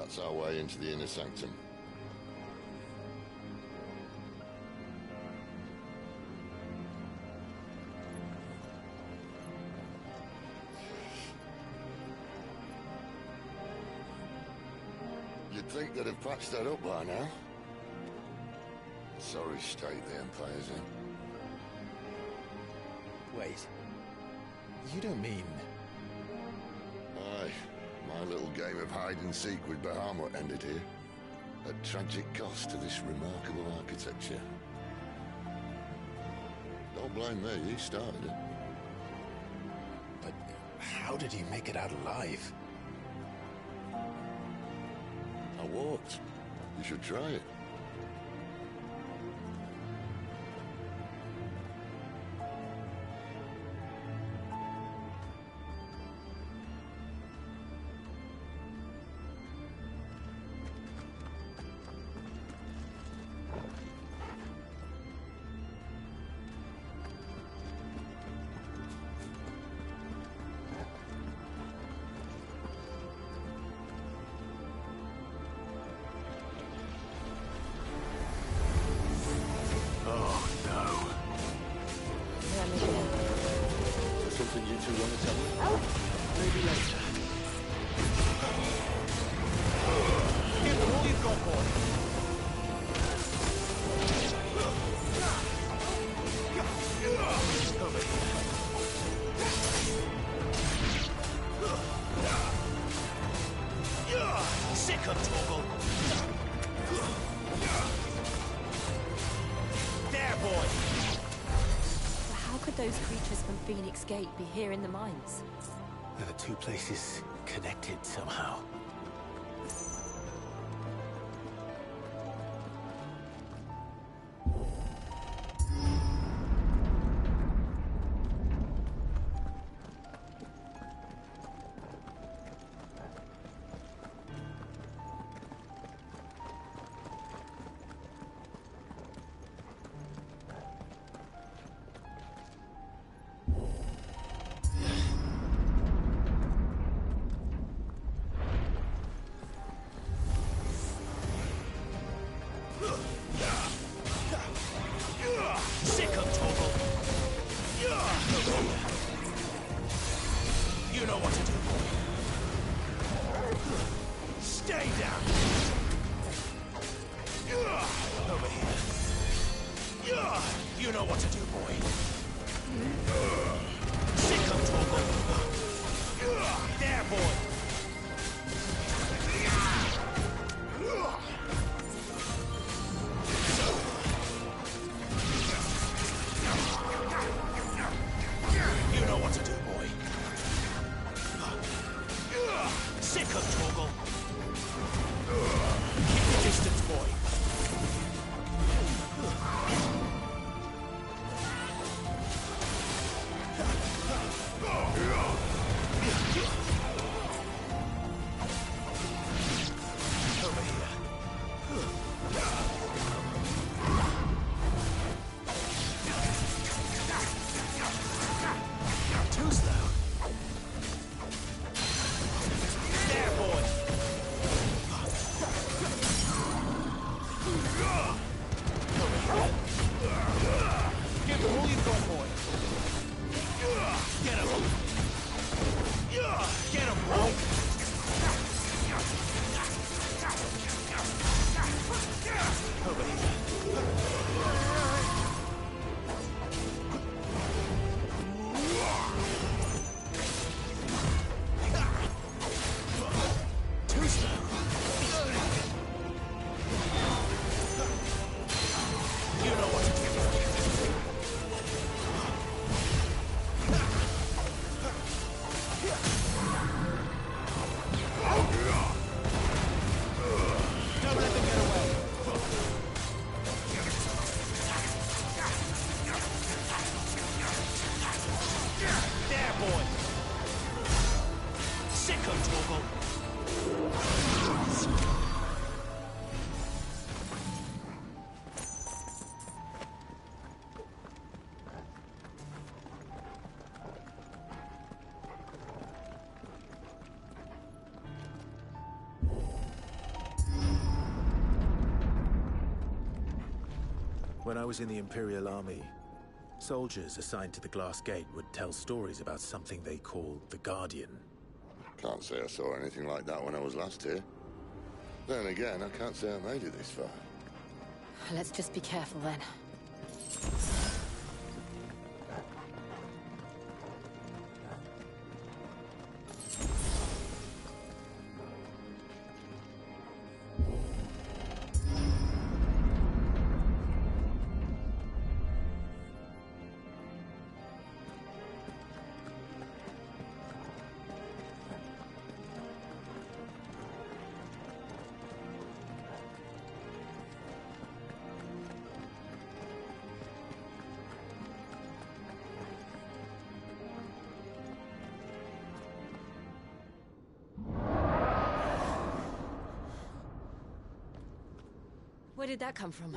That's our way into the inner sanctum. You'd think they'd have patched that up by now. Sorry state the Empire's in. Wait. You don't mean... Aye. My little game of hide-and-seek with Bahamut ended here. At tragic cost to this remarkable architecture. Don't blame me, you started it. But how did you make it out alive? I walked. You should try it. Something you two want to tell me? Maybe later. Give them all you've got, boy. Over here. Sick of Toggle. There, boy. How could those creatures from Phoenix Gate be here in the mines? Are the two places connected somehow? Sick of Toggle. You know what to do, boy. Stay down. Over here. You know what to do, boy. Sick of Toggle. There, boy. You know what to do, boy. Sick of Toggle. Keep your distance, boy. When I was in the Imperial Army, soldiers assigned to the Glass Gate would tell stories about something they called the Guardian. Can't say I saw anything like that when I was last here. Then again, I can't say I made it this far. Let's just be careful then. Where did that come from?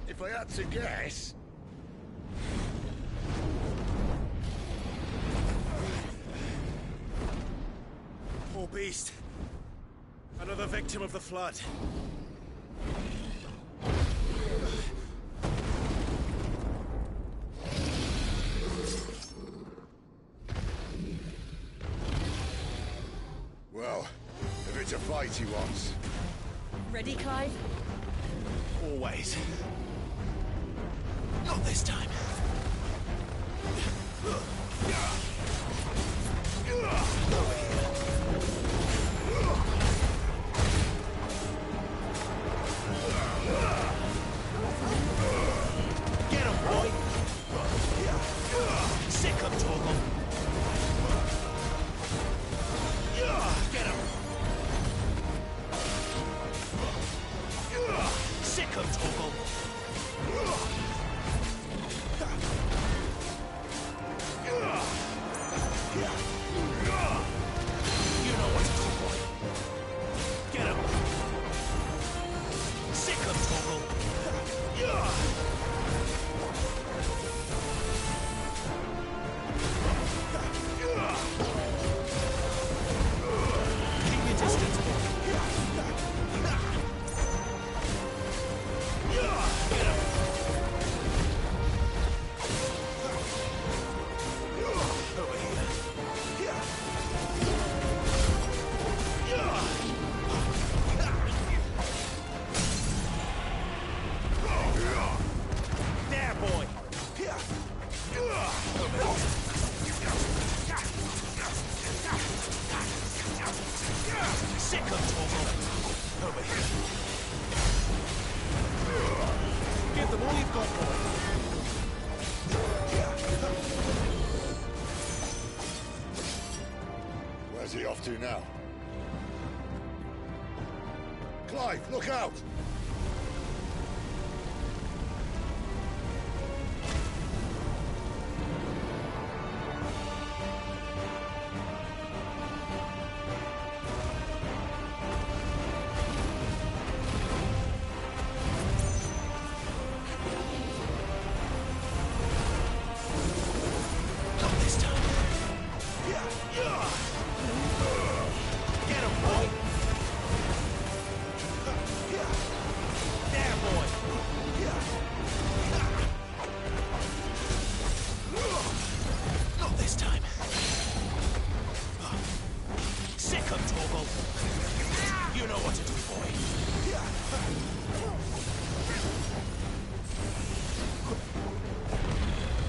If I had to guess... Poor beast. Another victim of the flood. Well, if it's a fight he wants. Ready, Clive? Always. Not this time. Get him, boy! Sick him, Torgal! Get him! Sick him, Torgal! You know what to do, boy. Get him! Sick him, Torgal! Keep your distance, boy. Get him! Over here. There, boy! Sick of Torgal! Over here. Give them all you've got, boy. Where's he off to now? Clive, look out! Not this time. Get him, boy! There, boy! Not this time. Sick him, Torgal! You know what to do, boy.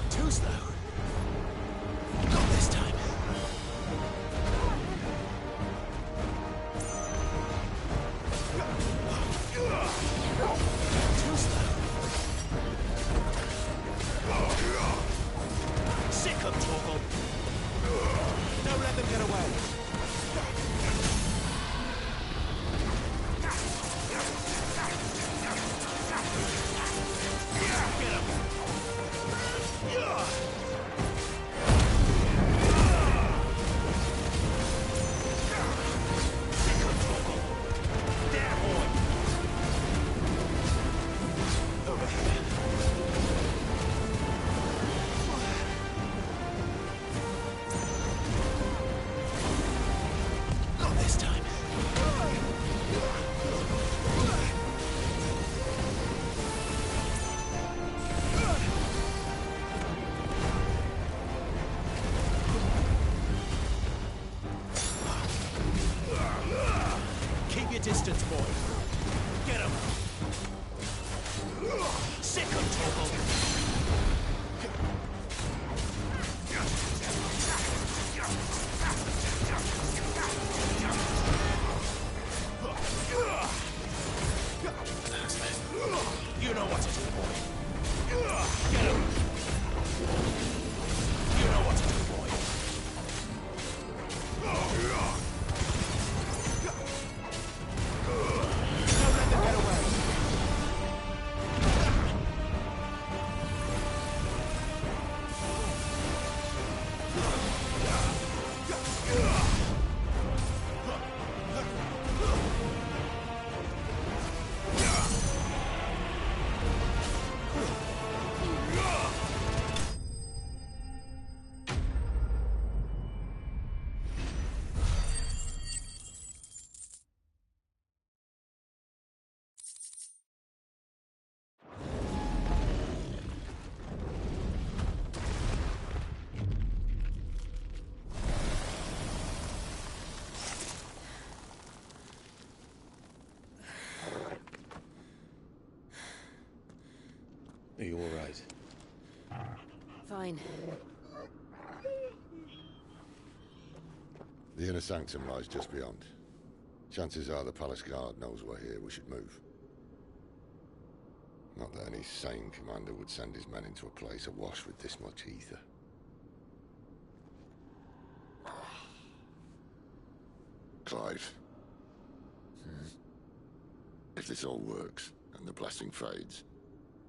Too slow. Not this time. Too slow. Sick of Torgal. Don't let them get away. Get him. Sick of Torgal. There, boy. Over here. Not this time. your distance, boy. Get him. Sick of Torgal. You know what to do, boy. Get him. You know what to do, boy. Don't let them get away. Are you all right? Fine. The inner sanctum lies just beyond. Chances are the palace guard knows we're here. We should move. Not that any sane commander would send his men into a place awash with this much ether. Clive. If this all works, and the blessing fades,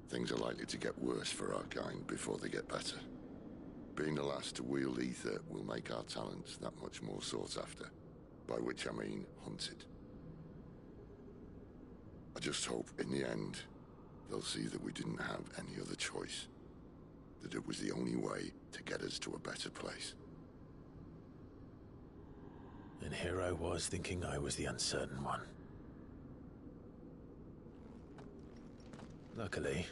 things are likely to get worse for our kind before they get better. Being the last to wield ether will make our talents that much more sought after. By which I mean hunted. I just hope, in the end, they'll see that we didn't have any other choice. That it was the only way to get us to a better place. And here I was thinking I was the uncertain one. Luckily,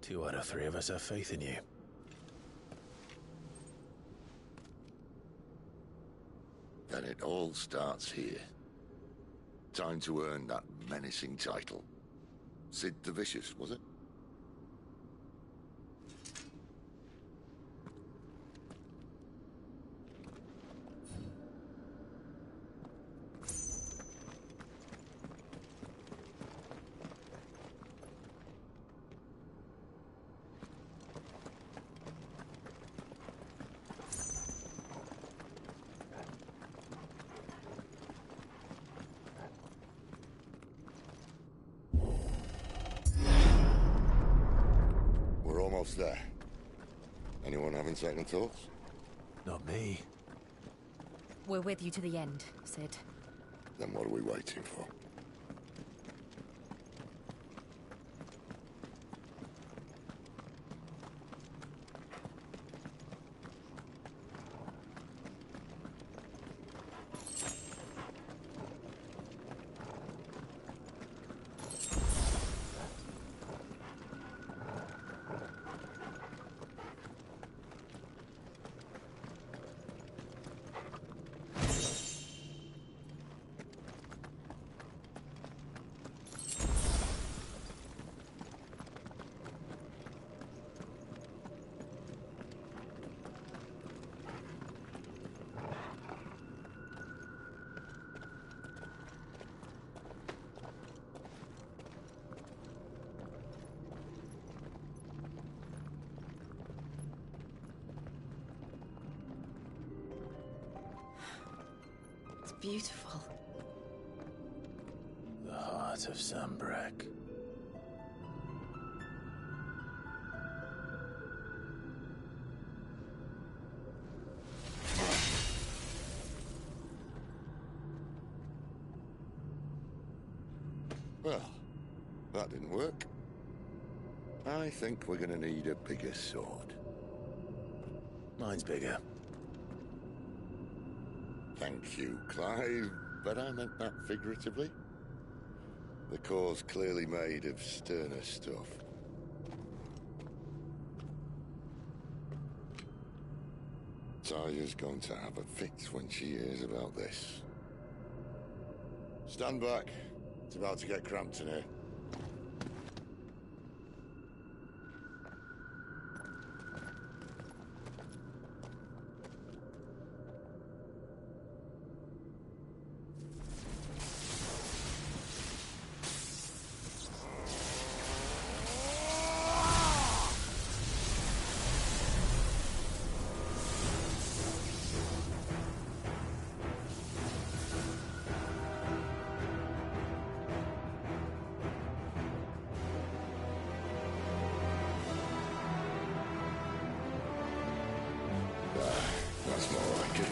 2 out of 3 of us have faith in you. Then it all starts here. Time to earn that menacing title. Sid the Vicious, was it? Almost there. Anyone having second thoughts? Not me. We're with you to the end, Sid. Then what are we waiting for? Beautiful. The heart of Sambrek. Well, that didn't work. I think we're gonna need a bigger sword. Mine's bigger. Thank you, Clive, but I meant that figuratively. The core's clearly made of sterner stuff. Taya's going to have a fit when she hears about this. Stand back. It's about to get cramped in here. That's more like it.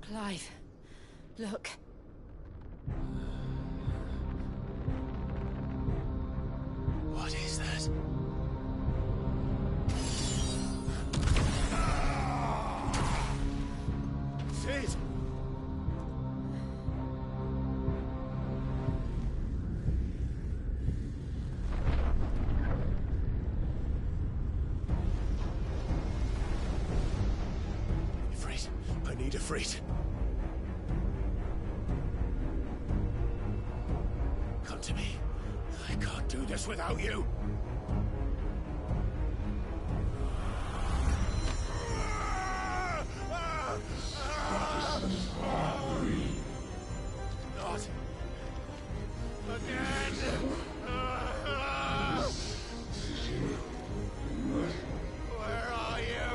Clive, look. What is that? Sid! Ifrit, I need Ifrit. Come to me. I can't do this without you. Not again. Where are you?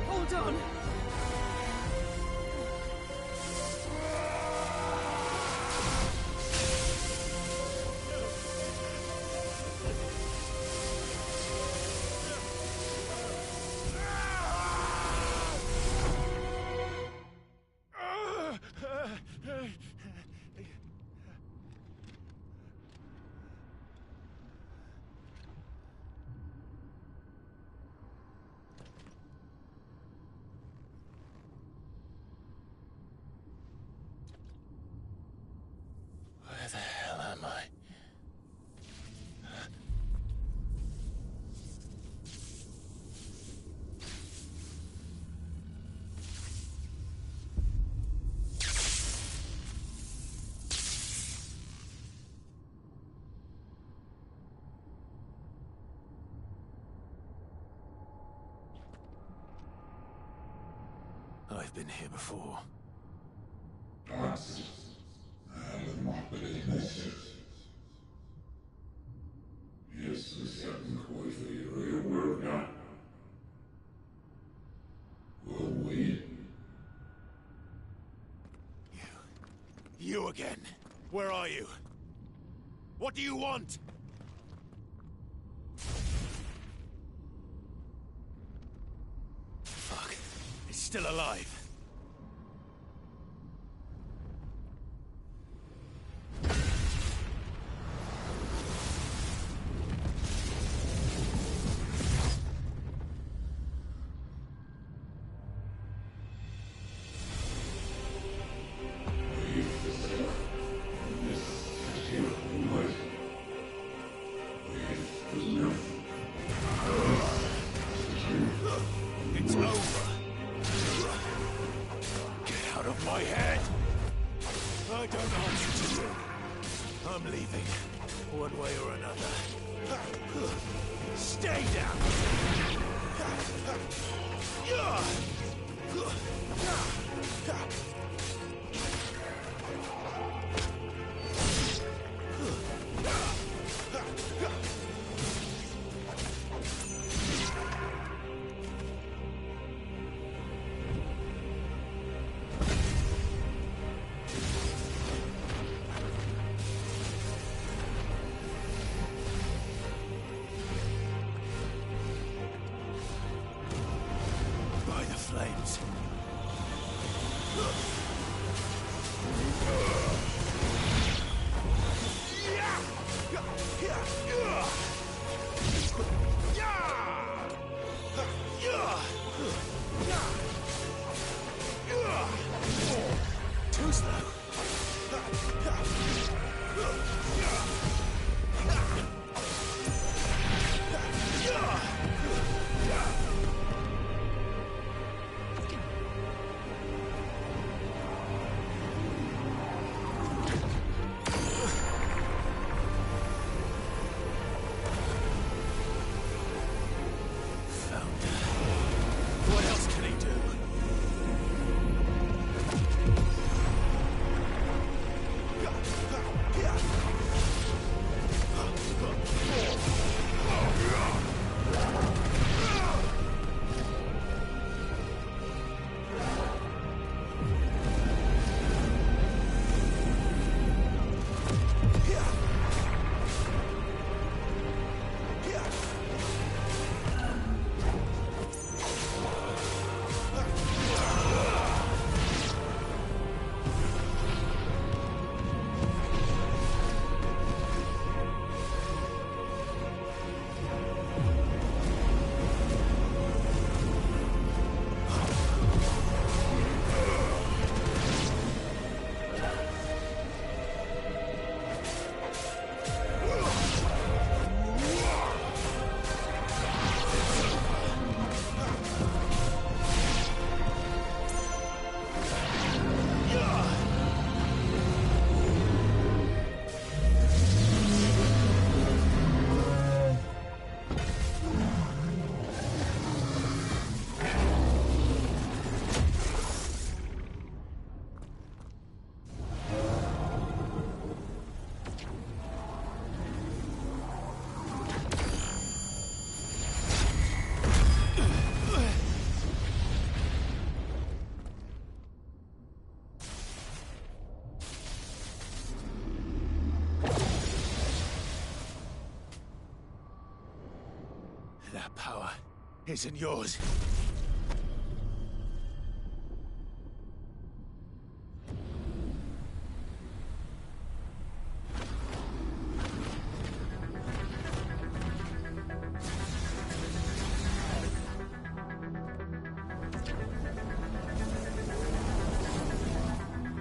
Hold on. Where the hell am I? I've been here before. You again. Where are you? What do you want? Fuck. It's still alive. It's over. Get out of my head. I don't know what to do. I'm leaving, one way or another. Stay down. chance. Too slow. What else can he do? That power isn't yours.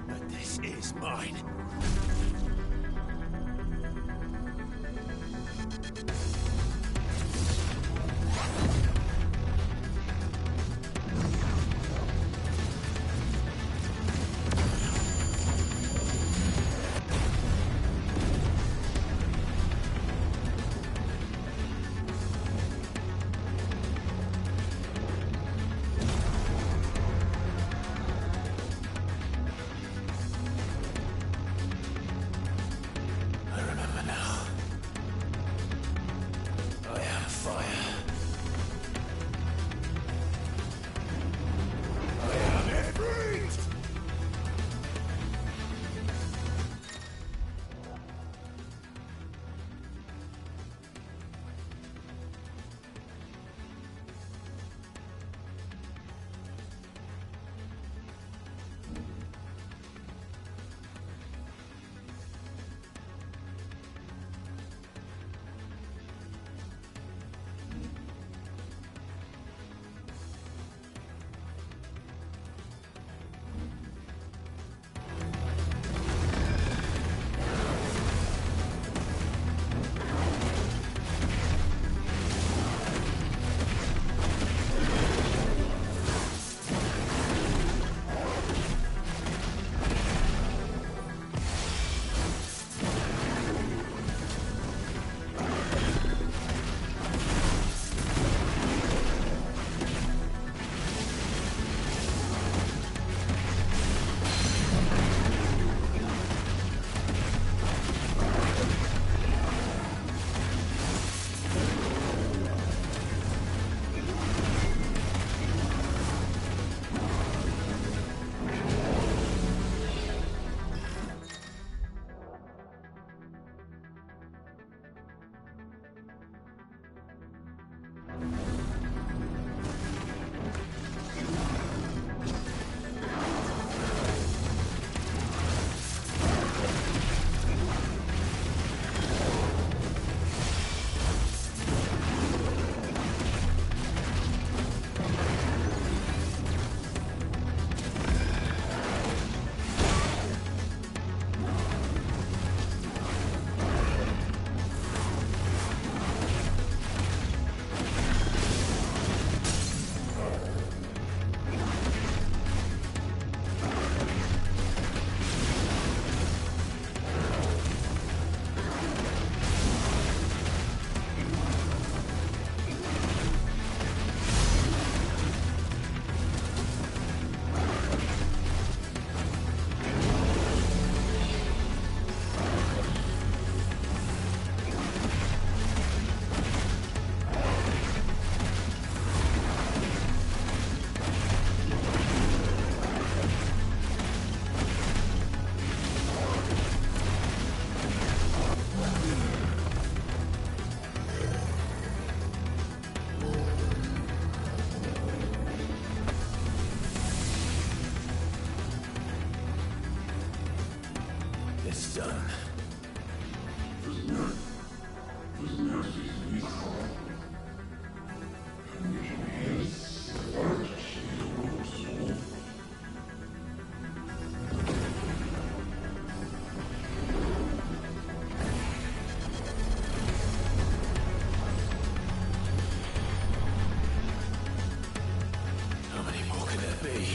But this is mine. done. How many more can there be?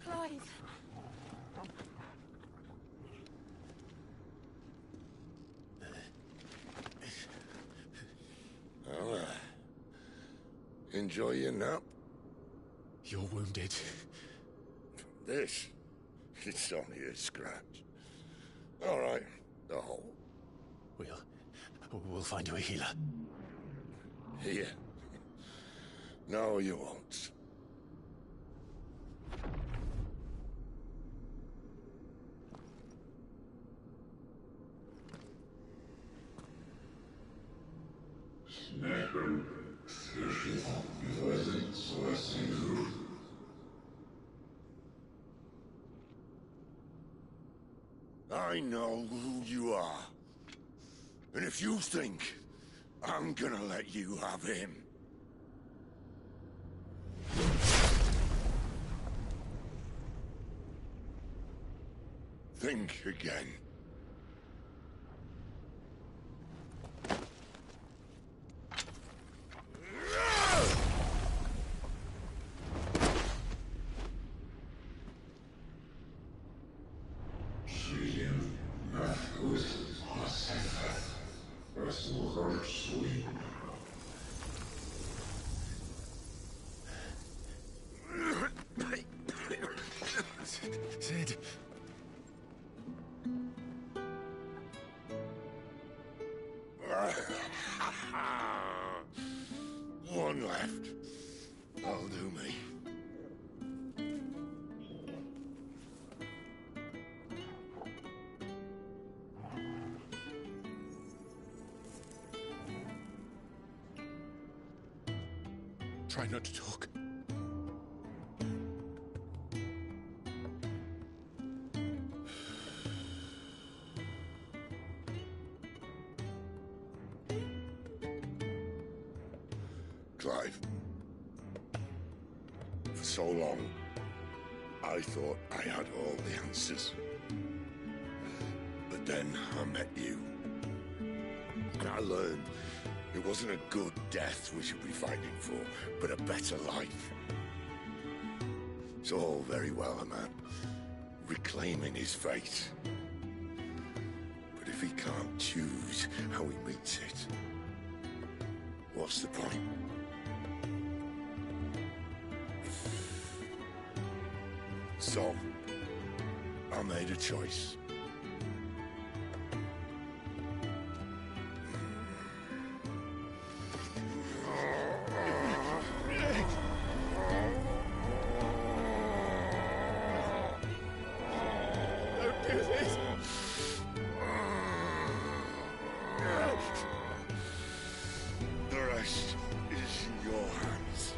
Clive. Well, enjoy your nap. You're wounded. This? It's only a scratch. All right, the hole. We'll find you a healer. Here. No, you won't. I know who you are. And if you think I'm gonna let you have him... think again. Sid. One left. That'll do me. Try not to talk. Clive. For so long, I thought I had all the answers. But then I met you. And I learned it wasn't a good death we should be fighting for, but a better life. It's all very well, a man reclaiming his fate. But if he can't choose how he meets it, what's the point? So, I made a choice. The rest is in your hands.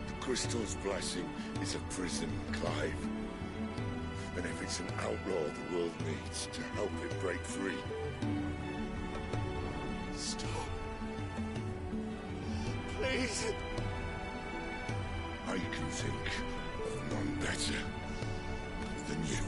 The crystal's blessing is a prison, Clive. And if it's an outlaw the world needs to help it break free... Stop. Please. I can think of none better than you.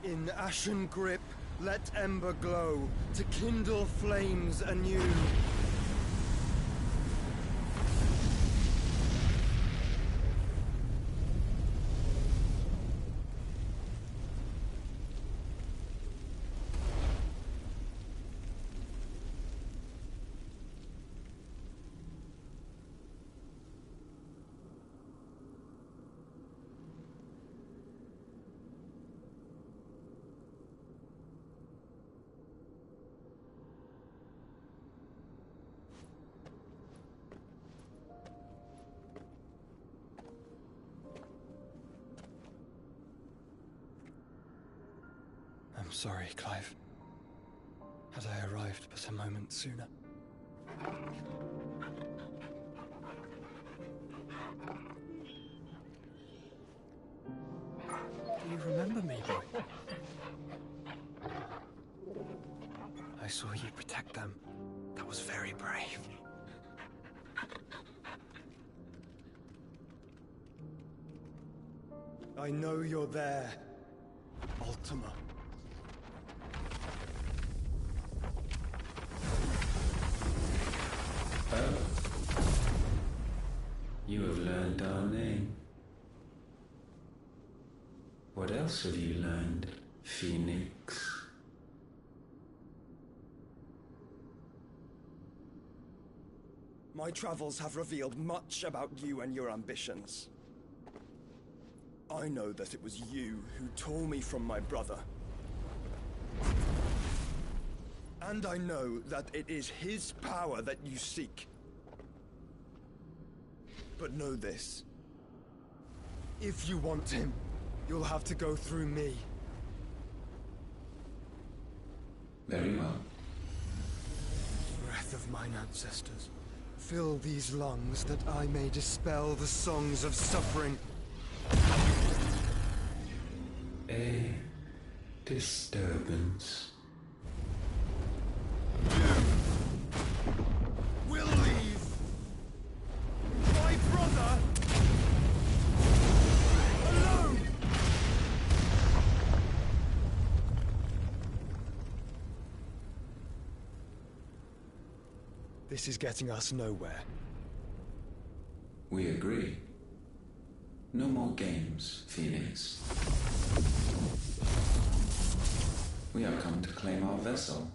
In ashen grip, let ember glow, to kindle flames anew. sorry, Clive. Had I arrived but a moment sooner. Do you remember me, boy? I saw you protect them. That was very brave. I know you're there, Ultima. Oh. You have learned our name. What else have you learned, Phoenix? My travels have revealed much about you and your ambitions. I know that it was you who tore me from my brother. And I know that it is his power that you seek. But know this. If you want him, you'll have to go through me. Very well. Breath of mine ancestors, fill these lungs that I may dispel the songs of suffering. A disturbance. Will leave my brother alone. This is getting us nowhere. We agree. No more games, Phoenix. We have come to claim our vessel.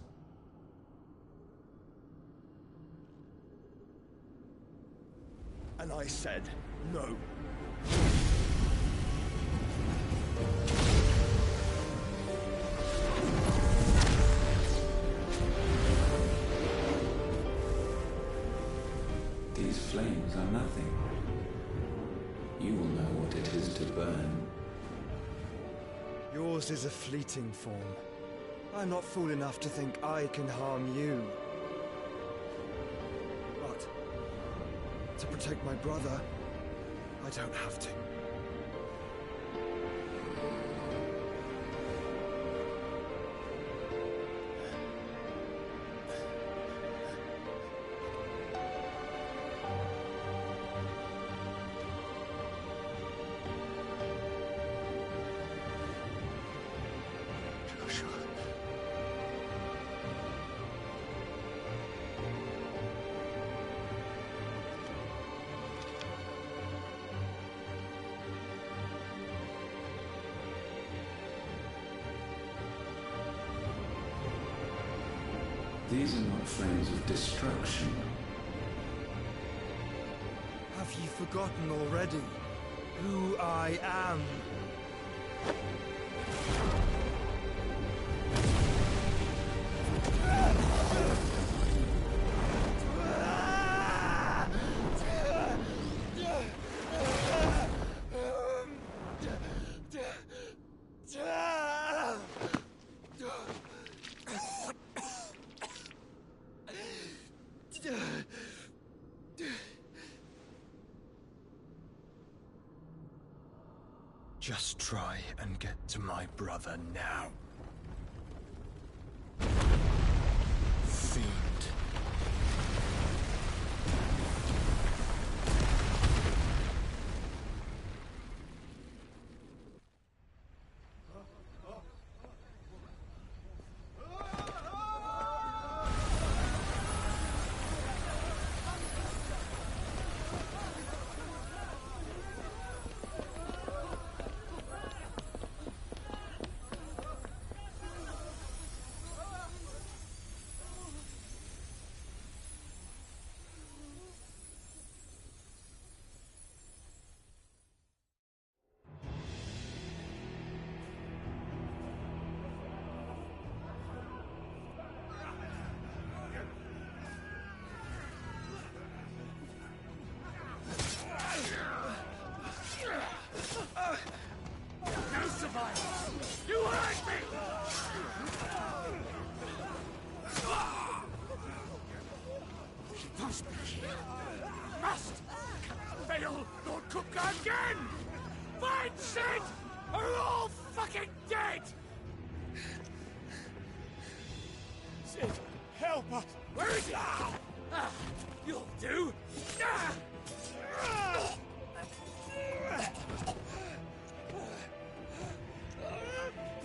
And I said no. These flames are nothing. You will know what it is to burn. Yours is a fleeting form. I'm not fool enough to think I can harm you. But to protect my brother, I don't have to. These are not flames of destruction. Have you forgotten already who I am? Just try and get to my brother now. Fiend. must be here. Must! Cannot fail, Lord Cook again! Find Sid! Or we're all fucking dead! Sid, help us! Where is he? You'll do!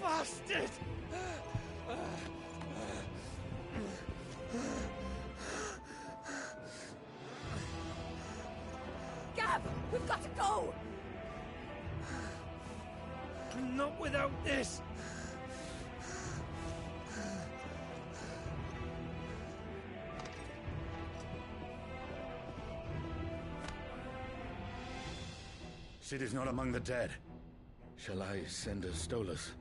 Bastard! Gab, we've got to go! Not without this! Sid is not among the dead. Shall I send a Stolas?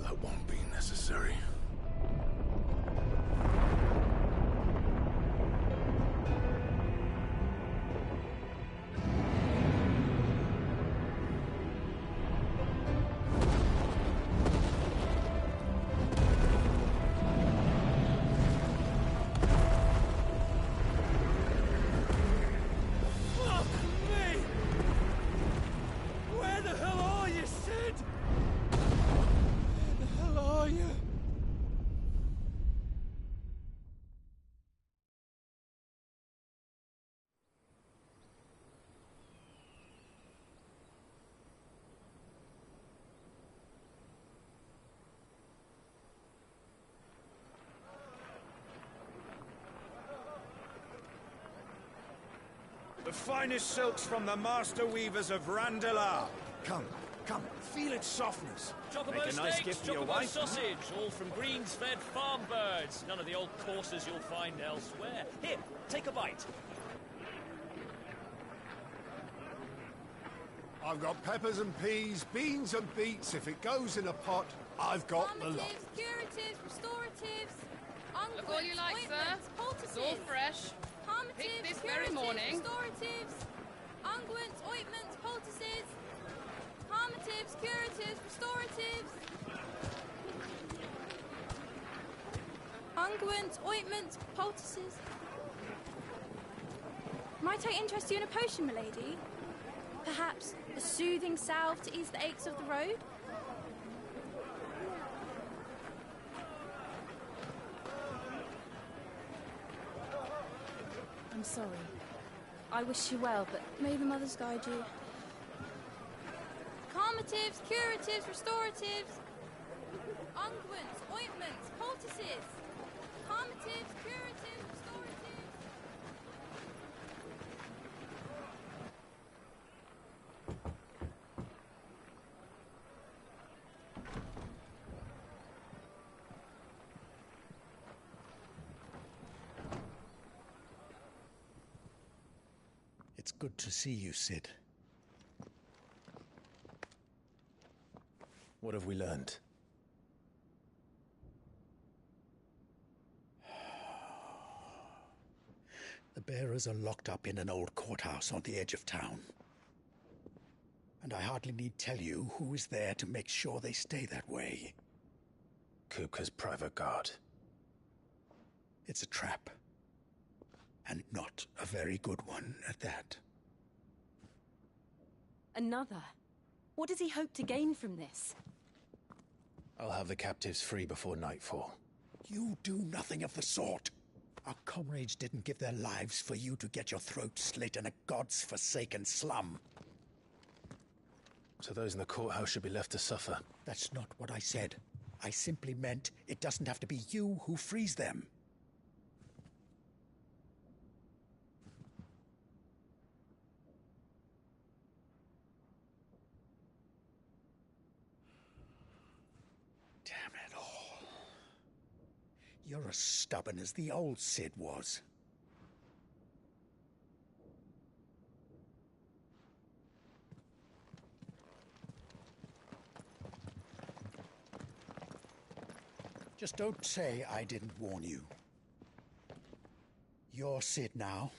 That won't be necessary. The finest silks from the master weavers of Randalar. Come, come, feel its softness. Chocobo Make a nice steaks, gift for your chocobo wife. sausage, all from greens-fed farm birds. None of the old courses you'll find elsewhere. Here, take a bite. I've got peppers and peas, beans and beets. If it goes in a pot, I've got the lot. Calmatives, curatives, restoratives, unguents, Look all you like, sir. ointments, It's all poultices. fresh. Calmatives, Picked this very curatives, morning. restoratives, unguents, ointments, poultices. Calmatives, curatives, restoratives. Unguents, ointments, poultices. Might I interest you in a potion, milady? Perhaps a soothing salve to ease the aches of the road? I'm sorry. I wish you well, but may the mothers guide you. Calmatives, curatives, restoratives. Unguents, ointments, poultices. Calmatives, curatives, restoratives. It's good to see you, Sid. What have we learned? The bearers are locked up in an old courthouse on the edge of town. And I hardly need tell you who is there to make sure they stay that way. Kupka's private guard. It's a trap. And not a very good one at that. Another? What does he hope to gain from this? I'll have the captives free before nightfall. You do nothing of the sort. Our comrades didn't give their lives for you to get your throat slit in a god's forsaken slum. So those in the courthouse should be left to suffer. That's not what I said. I simply meant it doesn't have to be you who frees them. Damn it all. You're as stubborn as the old Sid was. Just don't say I didn't warn you. You're Sid now,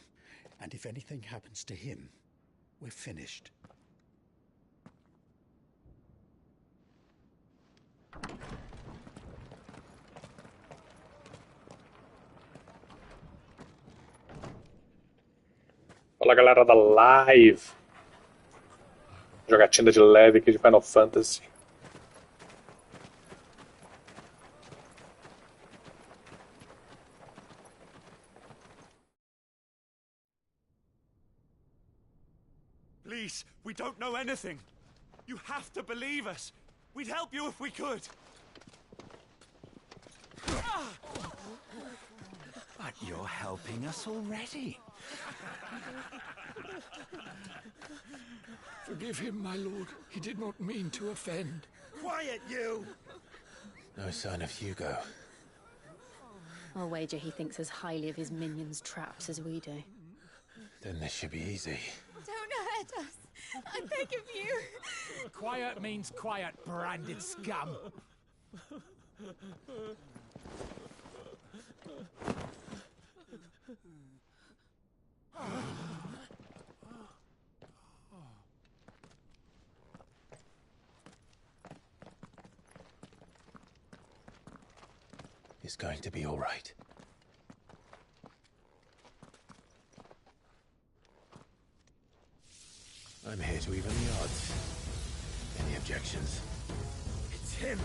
and if anything happens to him, we're finished. Fala, galera da live. Jogatina de leve aqui de Final Fantasy. Please, we don't know anything. You have to believe us. We'd help you if we could. But you're helping us already. Forgive him, my lord. He did not mean to offend. Quiet, you! No sign of Hugo. I'll wager he thinks as highly of his minions' traps as we do. Then this should be easy. Don't hurt us. I beg of you. Quiet means quiet, branded scum. It's going to be all right. I'm here to even the odds. Any objections? It's him,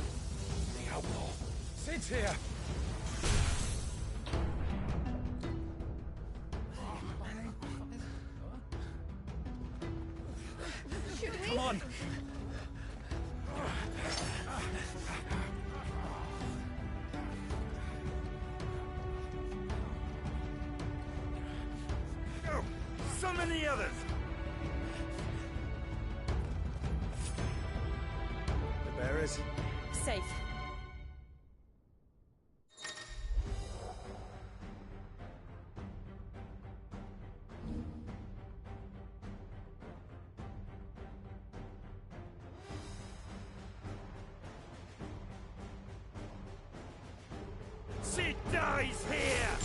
the outlaw. Sid's here. Should we? Come on. Go! Summon the others! The bearers? Safe. Sid dies here!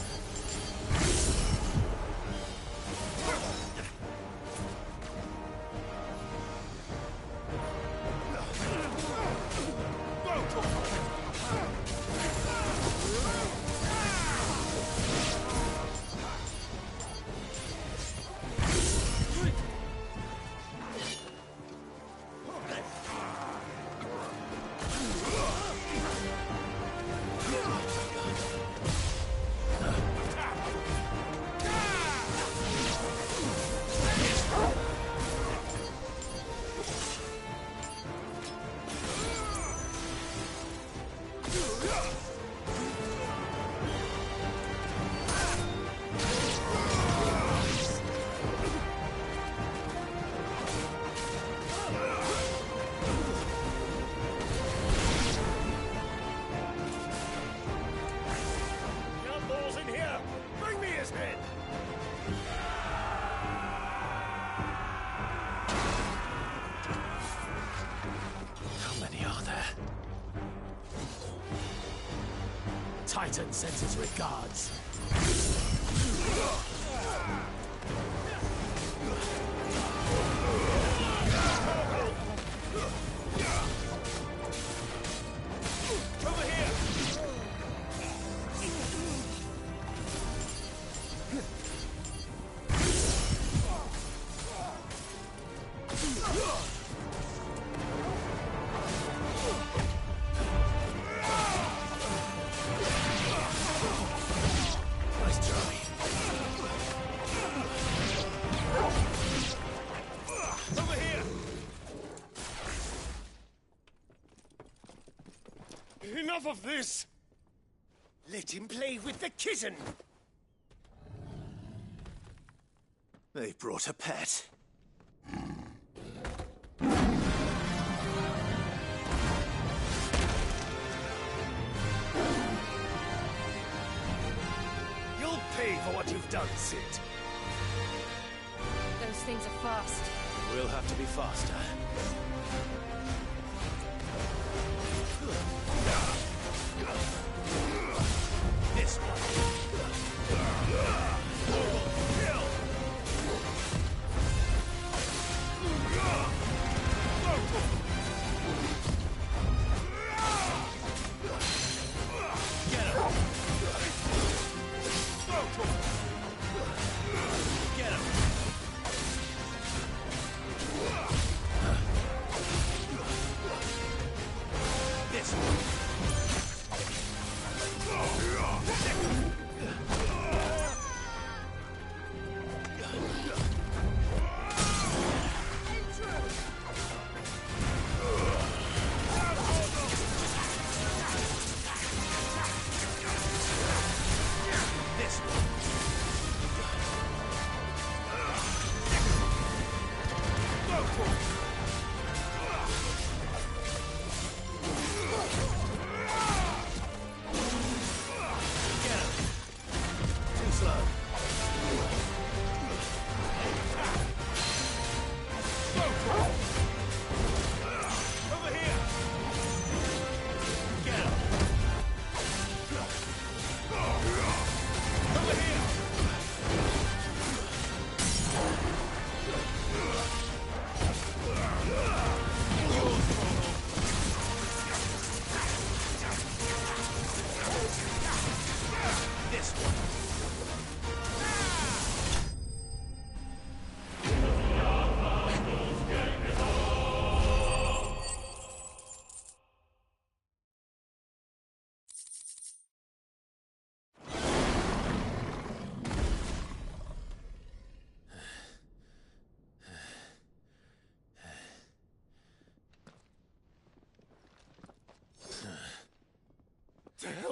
Gumball's in here! Bring me his head! How many are there? Titan sends his regards. Over here! Nice try. Over here! Enough of this! Let him play with the kitten! They brought a pet. You'll pay for what you've done, Sid. Those things are fast. We'll have to be faster. This Get him!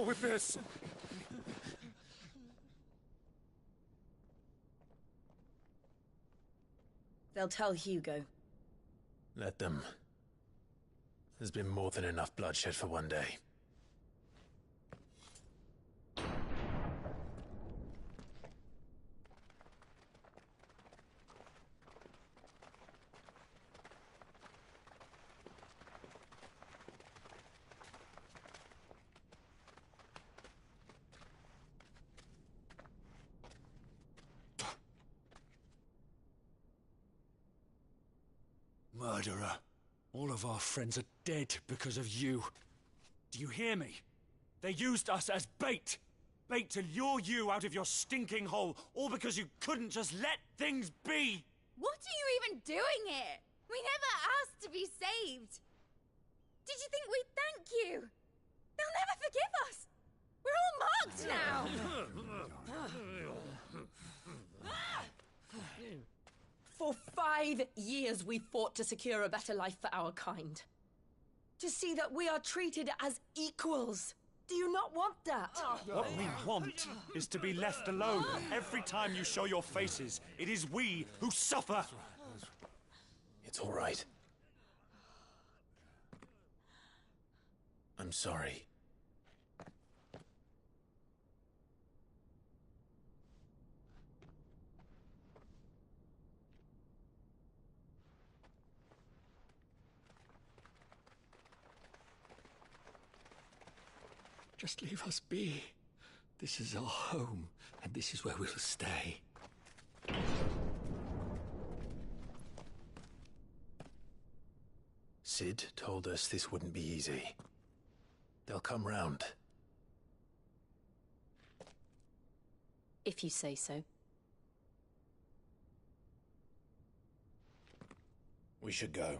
with this. They'll tell Hugo. Let them. There's been more than enough bloodshed for one day. Murderer. All of our friends are dead because of you. Do you hear me? They used us as bait. Bait to lure you out of your stinking hole, all because you couldn't just let things be. What are you even doing here? We never asked to be saved. Did you think we'd thank you? They'll never forgive us. We're all marked now. For 5 years we fought to secure a better life for our kind. To see that we are treated as equals. Do you not want that? What we want is to be left alone. Every time you show your faces, it is we who suffer. It's all right. I'm sorry. Just leave us be. This is our home, and this is where we'll stay. Sid told us this wouldn't be easy. They'll come round. If you say so. We should go.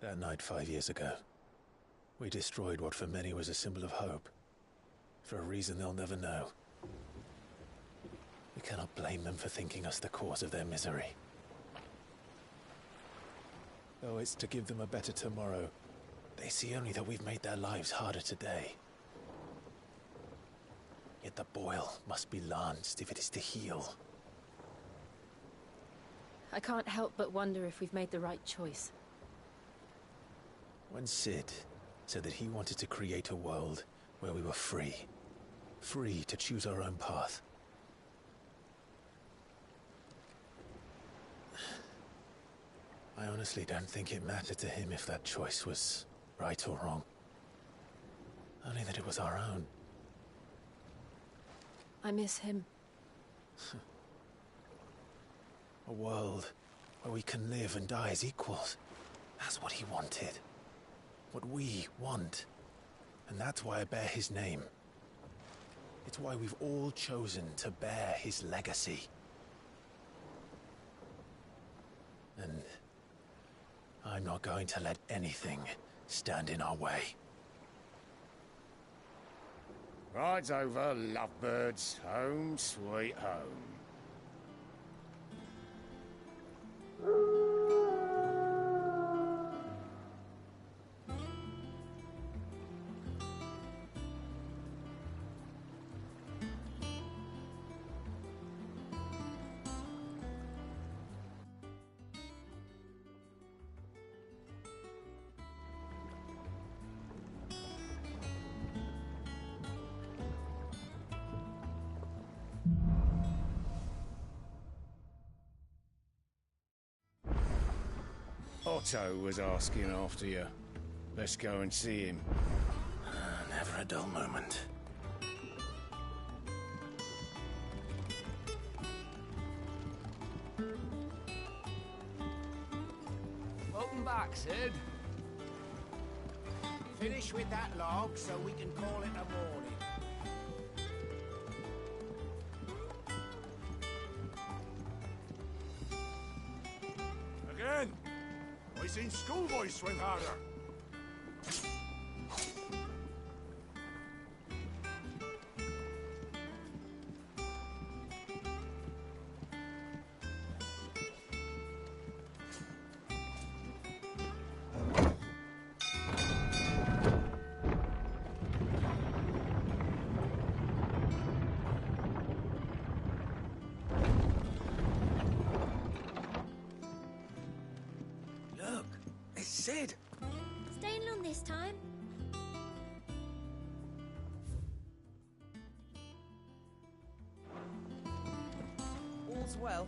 That night 5 years ago, we destroyed what for many was a symbol of hope. For a reason they'll never know. We cannot blame them for thinking us the cause of their misery. Though it's to give them a better tomorrow, they see only that we've made their lives harder today. Yet the boil must be lanced if it is to heal. I can't help but wonder if we've made the right choice. When Sid said that he wanted to create a world where we were free. Free to choose our own path. I honestly don't think it mattered to him if that choice was right or wrong. Only that it was our own. I miss him. A world where we can live and die as equals. That's what he wanted. What we want. And that's why I bear his name. It's why we've all chosen to bear his legacy. And I'm not going to let anything stand in our way. Rides over, lovebirds. Home, sweet home. Otto was asking after you. Let's go and see him. Never a dull moment. Welcome back, Sid. Finish with that log so we can call it a morning. Again! I seen schoolboys swing harder. Look, it's Sid. Staying long this time? All's well.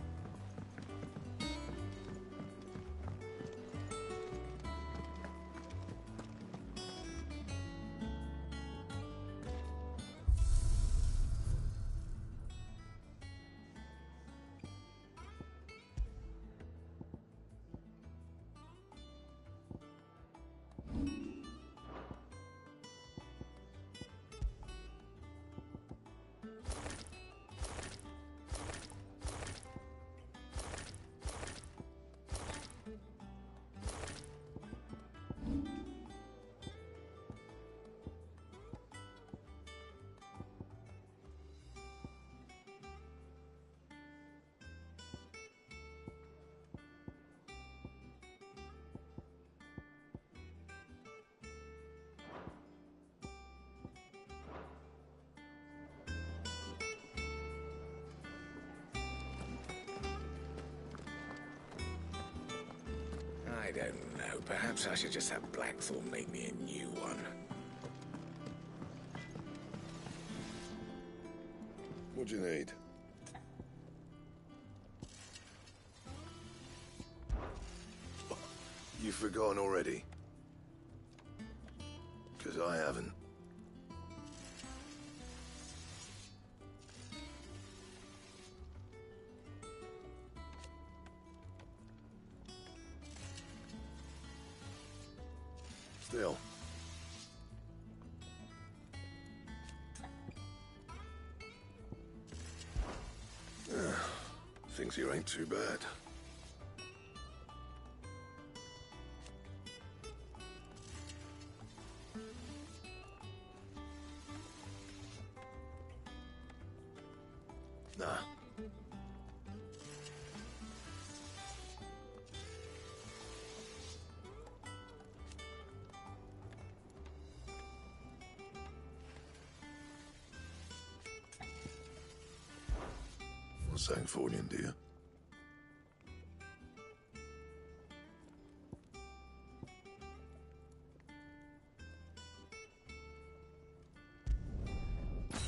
I don't know. Perhaps I should just have Blackthorn make me a new one. What do you need? You've forgotten already? Because I haven't. Still. Things here ain't too bad. Nah. Sangfordian, do you?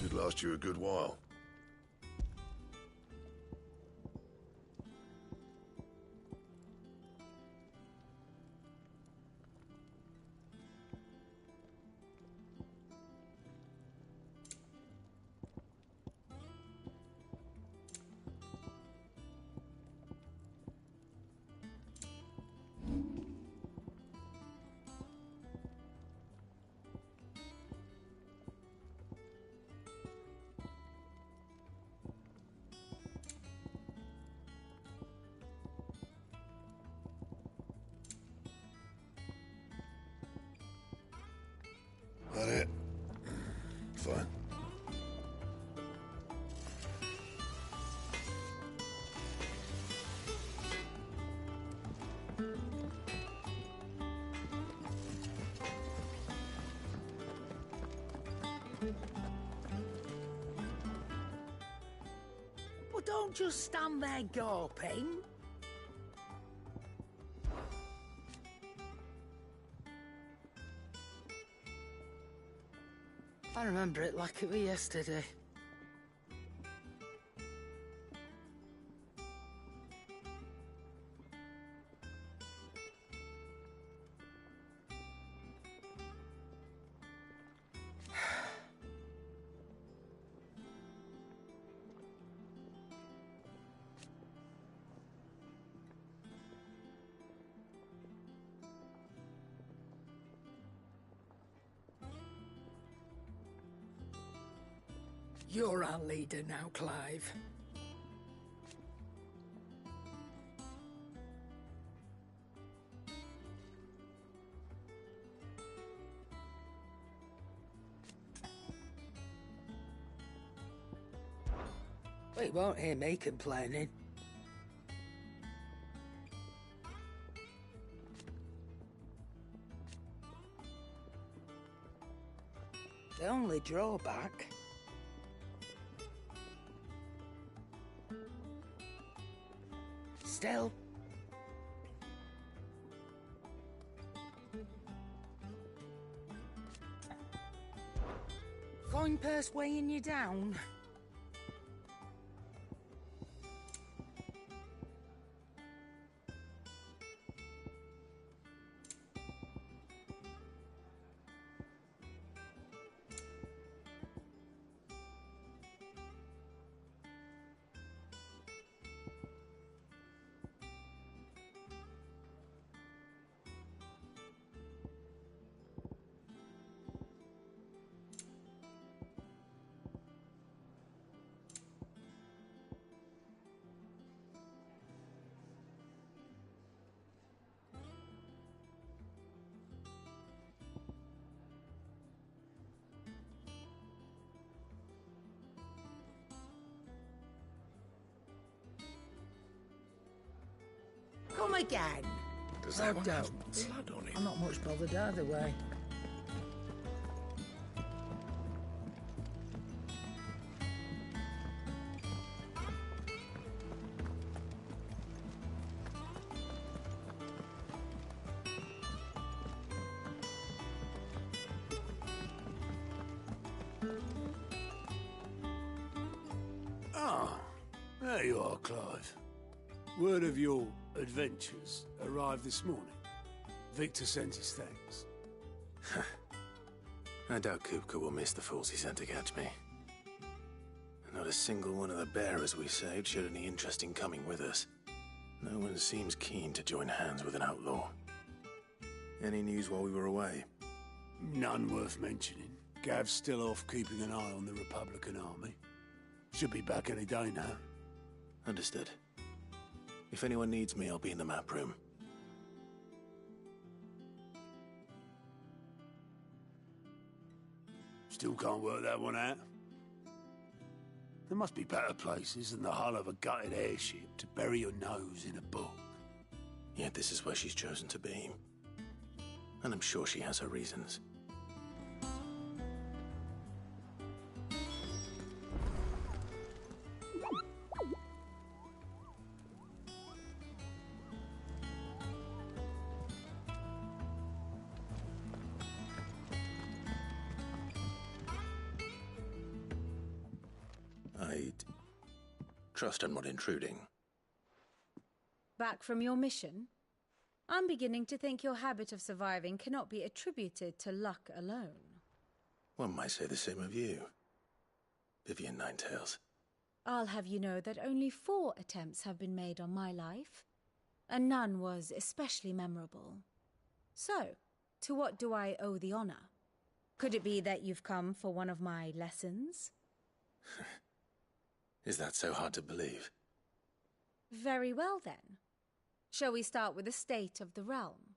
Should last you a good while. That it? Fine. Well, don't just stand there gawping. I remember it like it was yesterday. You're our leader now, Clive. You won't hear me complaining. The only drawback... Still... Coin purse weighing you down? Come again. Does that one have don't. blood on it? I'm not much bothered either way. Ah, there you are, Clive. Word of your adventures arrived this morning. Victor sends his thanks. I doubt Kupka will miss the fools he sent to catch me. Not a single one of the bearers we saved showed any interest in coming with us. No one seems keen to join hands with an outlaw. Any news while we were away? None worth mentioning. Gav's still off keeping an eye on the Republican army. Should be back any day now. Understood. If anyone needs me, I'll be in the map room. Still can't work that one out. There must be better places than the hull of a gutted airship to bury your nose in a book. Yet this is where she's chosen to be. And I'm sure she has her reasons. I'd trust I'm not intruding. Back from your mission? I'm beginning to think your habit of surviving cannot be attributed to luck alone. One might say the same of you, Vivian Ninetails. I'll have you know that only 4 attempts have been made on my life, and none was especially memorable. So, to what do I owe the honor? Could it be that you've come for one of my lessons? Is that so hard to believe? Very well, then. Shall we start with the state of the realm?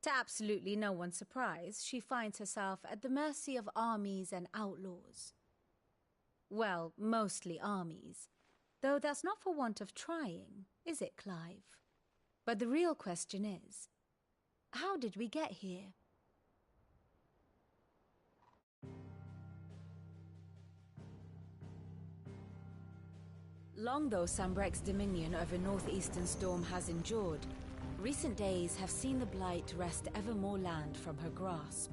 To absolutely no one's surprise, she finds herself at the mercy of armies and outlaws. Well, mostly armies. Though that's not for want of trying, is it, Clive? But the real question is, how did we get here? Long though Sambrek's dominion over northeastern Storm has endured, recent days have seen the Blight wrest ever more land from her grasp.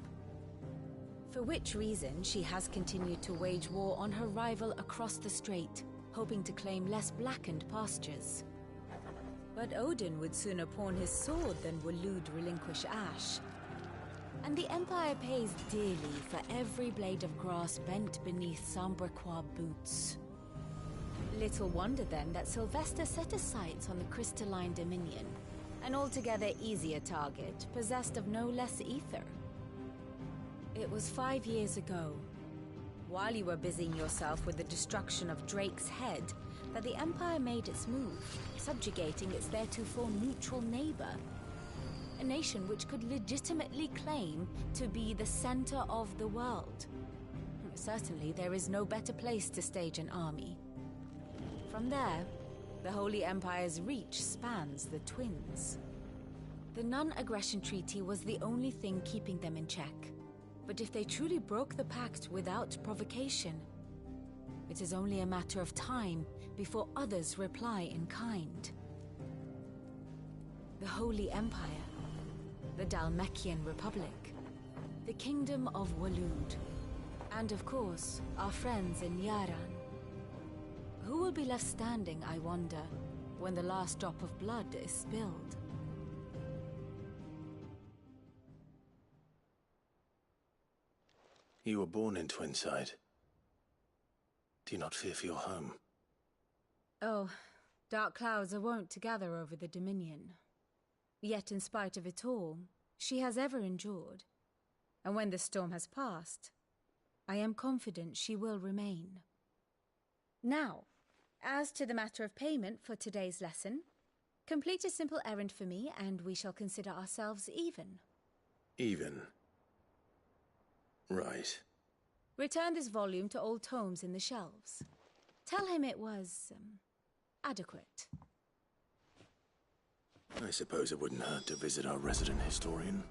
For which reason she has continued to wage war on her rival across the strait, hoping to claim less blackened pastures. But Odin would sooner pawn his sword than Waloed relinquish Ash. And the Empire pays dearly for every blade of grass bent beneath Sambrequois boots. Little wonder then that Sylvester set his sights on the crystalline dominion, an altogether easier target, possessed of no less ether. It was 5 years ago, while you were busying yourself with the destruction of Drake's head, that the Empire made its move, subjugating its theretofore neutral neighbor. A nation which could legitimately claim to be the center of the world. Certainly, there is no better place to stage an army. From there, the Holy Empire's reach spans the Twins. The non-aggression treaty was the only thing keeping them in check. But if they truly broke the pact without provocation, it is only a matter of time before others reply in kind. The Holy Empire, the Dhalmekian Republic, the Kingdom of Waloed, and of course, our friends in Yaran. Who will be left standing, I wonder, when the last drop of blood is spilled? You were born in Twinside. Do you not fear for your home? Oh, dark clouds are wont to gather over the Dominion. Yet in spite of it all, she has ever endured. And when the storm has passed, I am confident she will remain. Now, as to the matter of payment for today's lesson, complete a simple errand for me and we shall consider ourselves even. Even? Right. Return this volume to old tomes in the shelves. Tell him it was, adequate. I suppose it wouldn't hurt to visit our resident historian.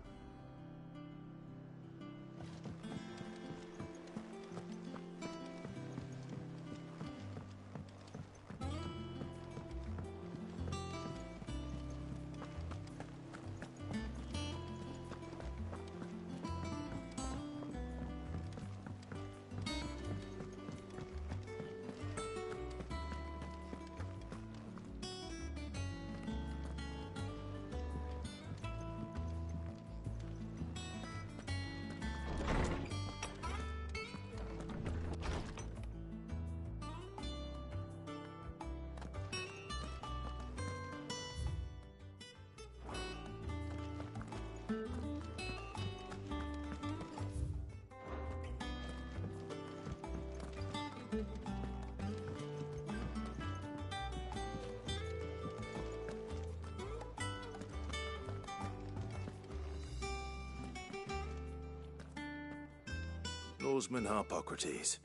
Norseman Harpocrates.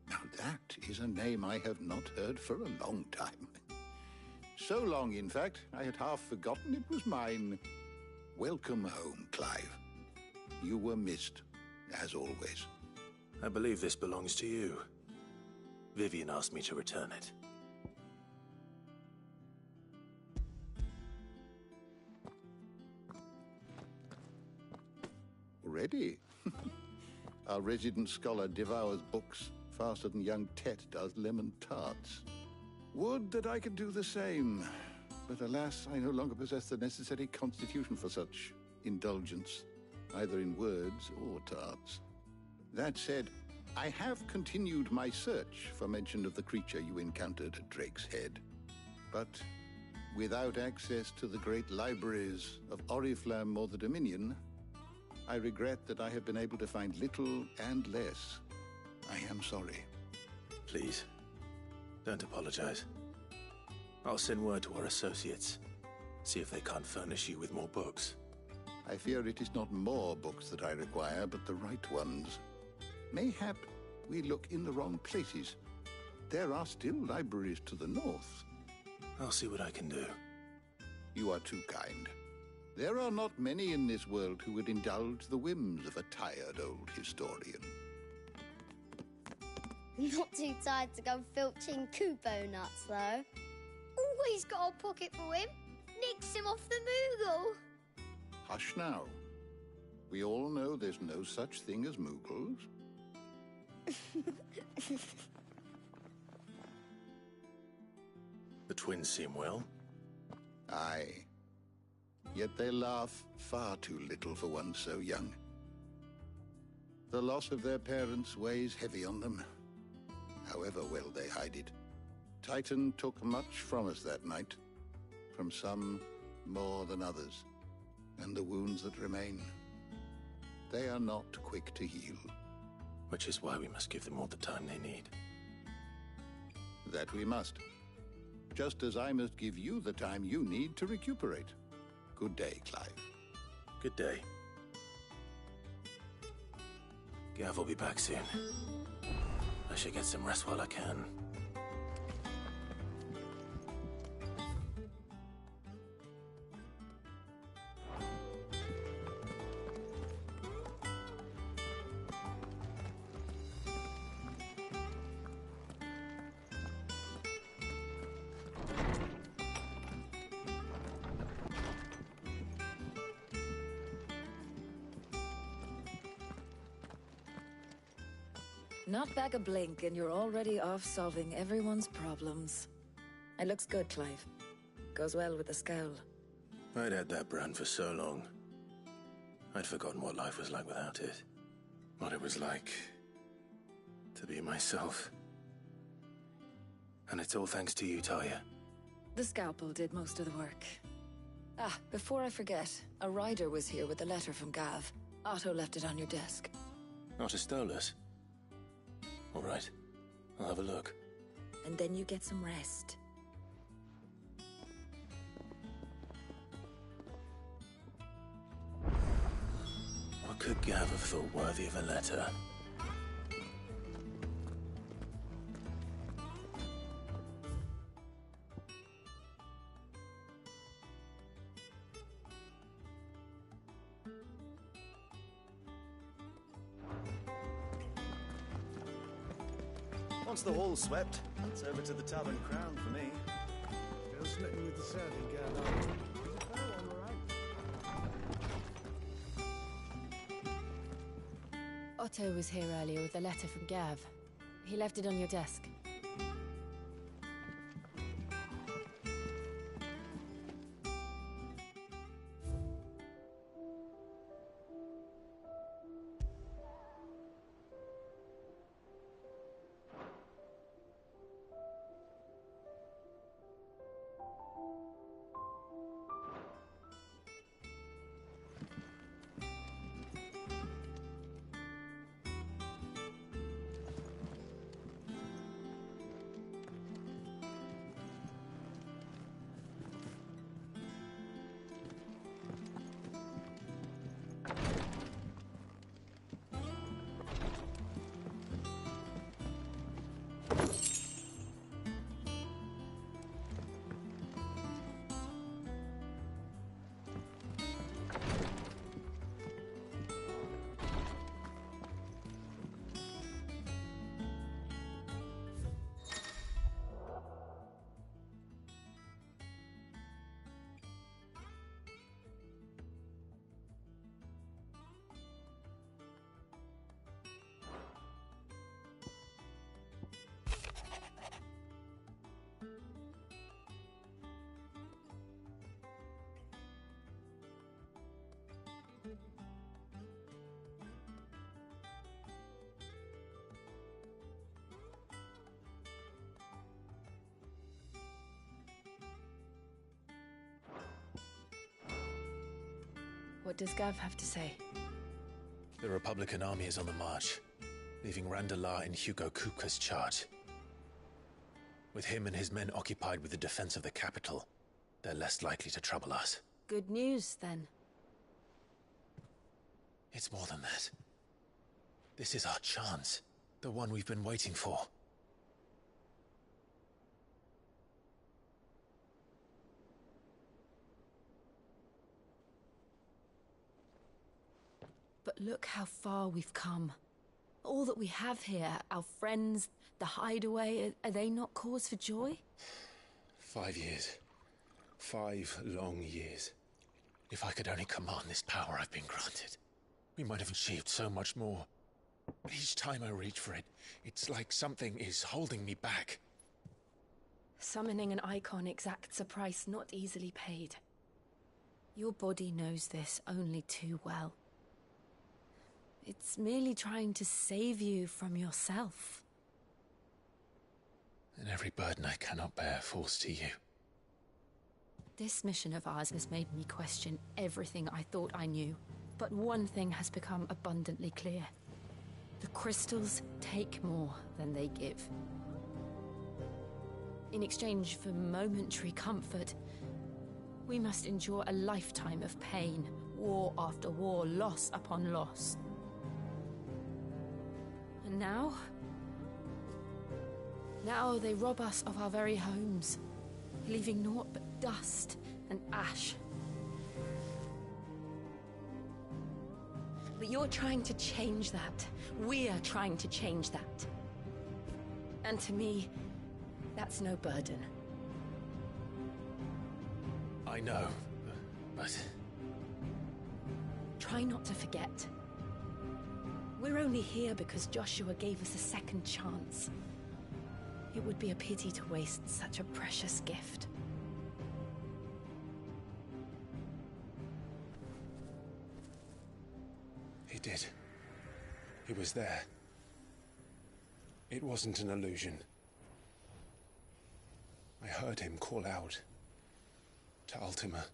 Now that is a name I have not heard for a long time. So long, in fact, I had half forgotten it was mine. Welcome home, Clive. You were missed, as always. I believe this belongs to you. Vivian asked me to return it. Already? Our resident scholar devours books faster than young Tet does lemon tarts. Would that I could do the same. But alas, I no longer possess the necessary constitution for such indulgence, either in words or tarts. That said, I have continued my search for mention of the creature you encountered at Drake's Head. But without access to the great libraries of Oriflamme or the Dominion, I regret that I have been able to find little and less. I am sorry. Please, don't apologize. I'll send word to our associates. See if they can't furnish you with more books. I fear it is not more books that I require, but the right ones. Mayhap we look in the wrong places. There are still libraries to the north. I'll see what I can do. You are too kind. There are not many in this world who would indulge the whims of a tired old historian. Not too tired to go filching Kupo nuts, though. Always got a pocket for him. Nicks him off the Moogle. Hush now. We all know there's no such thing as Moogles. The twins seem well. Aye. Yet they laugh far too little for one so young. The loss of their parents weighs heavy on them, however well they hide it. Titan took much from us that night, from some more than others, and the wounds that remain. They are not quick to heal. Which is why we must give them all the time they need. That we must. Just as I must give you the time you need to recuperate. Good day, Clive. Good day. Gav will be back soon. I should get some rest while I can. Not back a blink and you're already off solving everyone's problems. It looks good, Clive. Goes well with the scowl. I'd had that brand for so long. I'd forgotten what life was like without it. What it was like to be myself. And it's all thanks to you, Talia. The scalpel did most of the work. Ah, before I forget, a rider was here with a letter from Gav. Otto left it on your desk. Not a stolus. All right, I'll have a look. And then you get some rest. What could Gav have thought worthy of a letter? Once the hall's swept, it's over to the Tavern Crown for me. Still slipping with the serving girl, are you? Otto was here earlier with a letter from Gav. He left it on your desk. What does Gav have to say? The Republican army is on the march, leaving Randalar in Hugo Kupka's charge. With him and his men occupied with the defense of the capital, they're less likely to trouble us. Good news, then. It's more than that. This is our chance. The one we've been waiting for. But look how far we've come. All that we have here, our friends, the hideaway, are they not cause for joy? 5 years. 5 long years. If I could only command this power I've been granted, we might have achieved so much more. But each time I reach for it, it's like something is holding me back. Summoning an icon exacts a price not easily paid. Your body knows this only too well. It's merely trying to save you from yourself. And every burden I cannot bear falls to you. This mission of ours has made me question everything I thought I knew. But one thing has become abundantly clear. The crystals take more than they give. In exchange for momentary comfort, we must endure a lifetime of pain, war after war, loss upon loss. And now they rob us of our very homes, leaving naught but dust and ash. But you're trying to change that. We're trying to change that. And to me, that's no burden. I know, but... Try not to forget. We're only here because Joshua gave us a second chance. It would be a pity to waste such a precious gift. He did. He was there. It wasn't an illusion. I heard him call out to Ultima.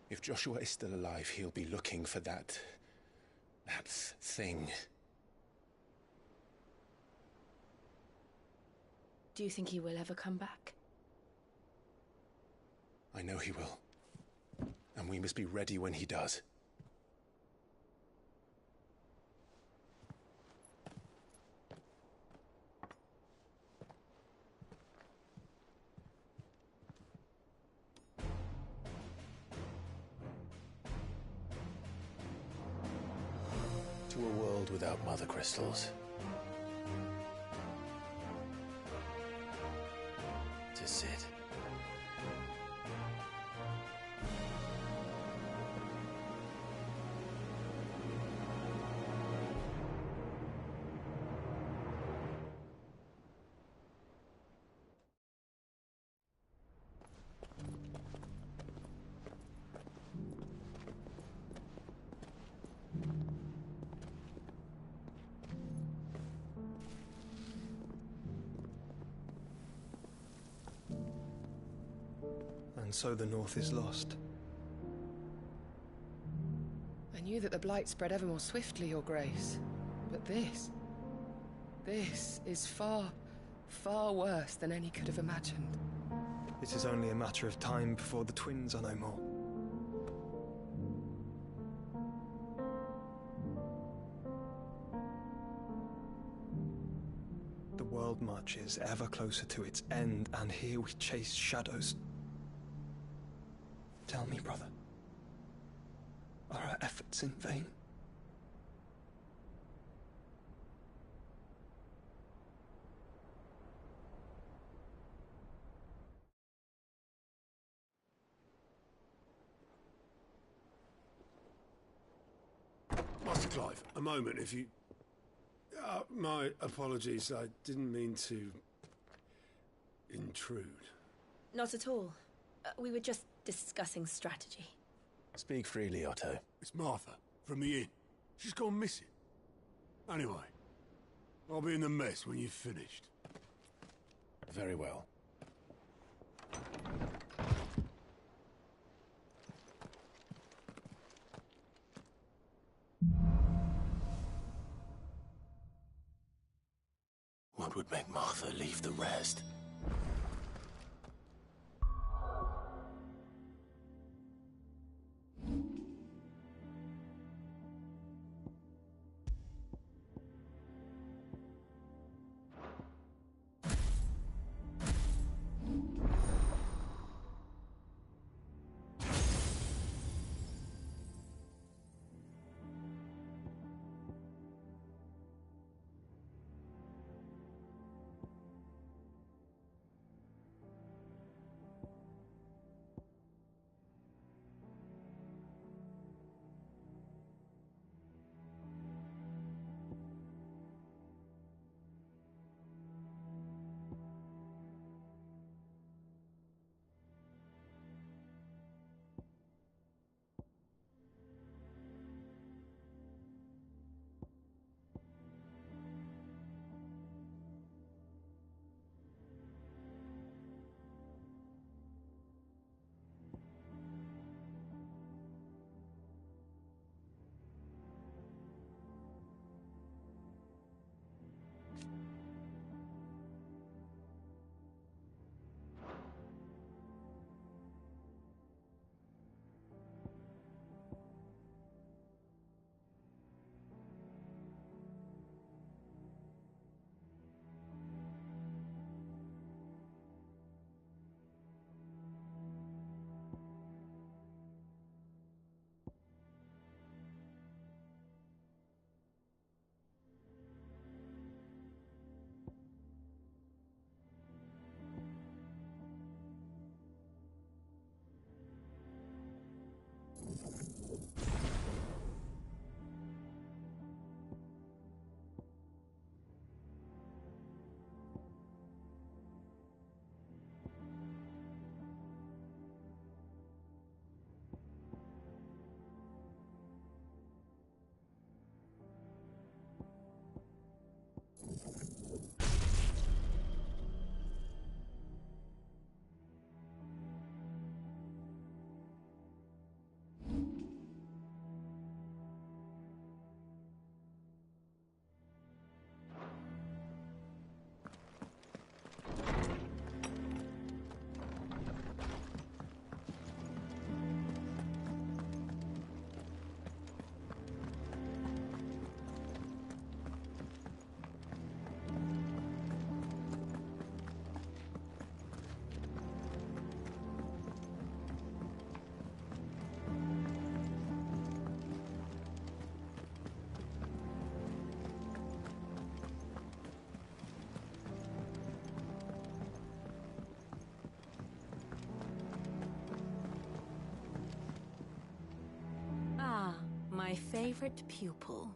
If Joshua is still alive, he'll be looking for that thing. Do you think he will ever come back? I know he will. And we must be ready when he does. To a world without mother crystals. To Sid. And so the North is lost. I knew that the Blight spread ever more swiftly, Your Grace. But this is far, far worse than any could have imagined. It is only a matter of time before the twins are no more. The world marches ever closer to its end, and here we chase shadows. Tell me, brother, are our efforts in vain? Master Clive, a moment, if you... my apologies, I didn't mean to... intrude. Not at all. We were just discussing strategy. Speak freely, Otto. It's Martha, from the inn. She's gone missing. Anyway, I'll be in the mess when you've finished. Very well. What would make Martha leave the rest? favorite pupil.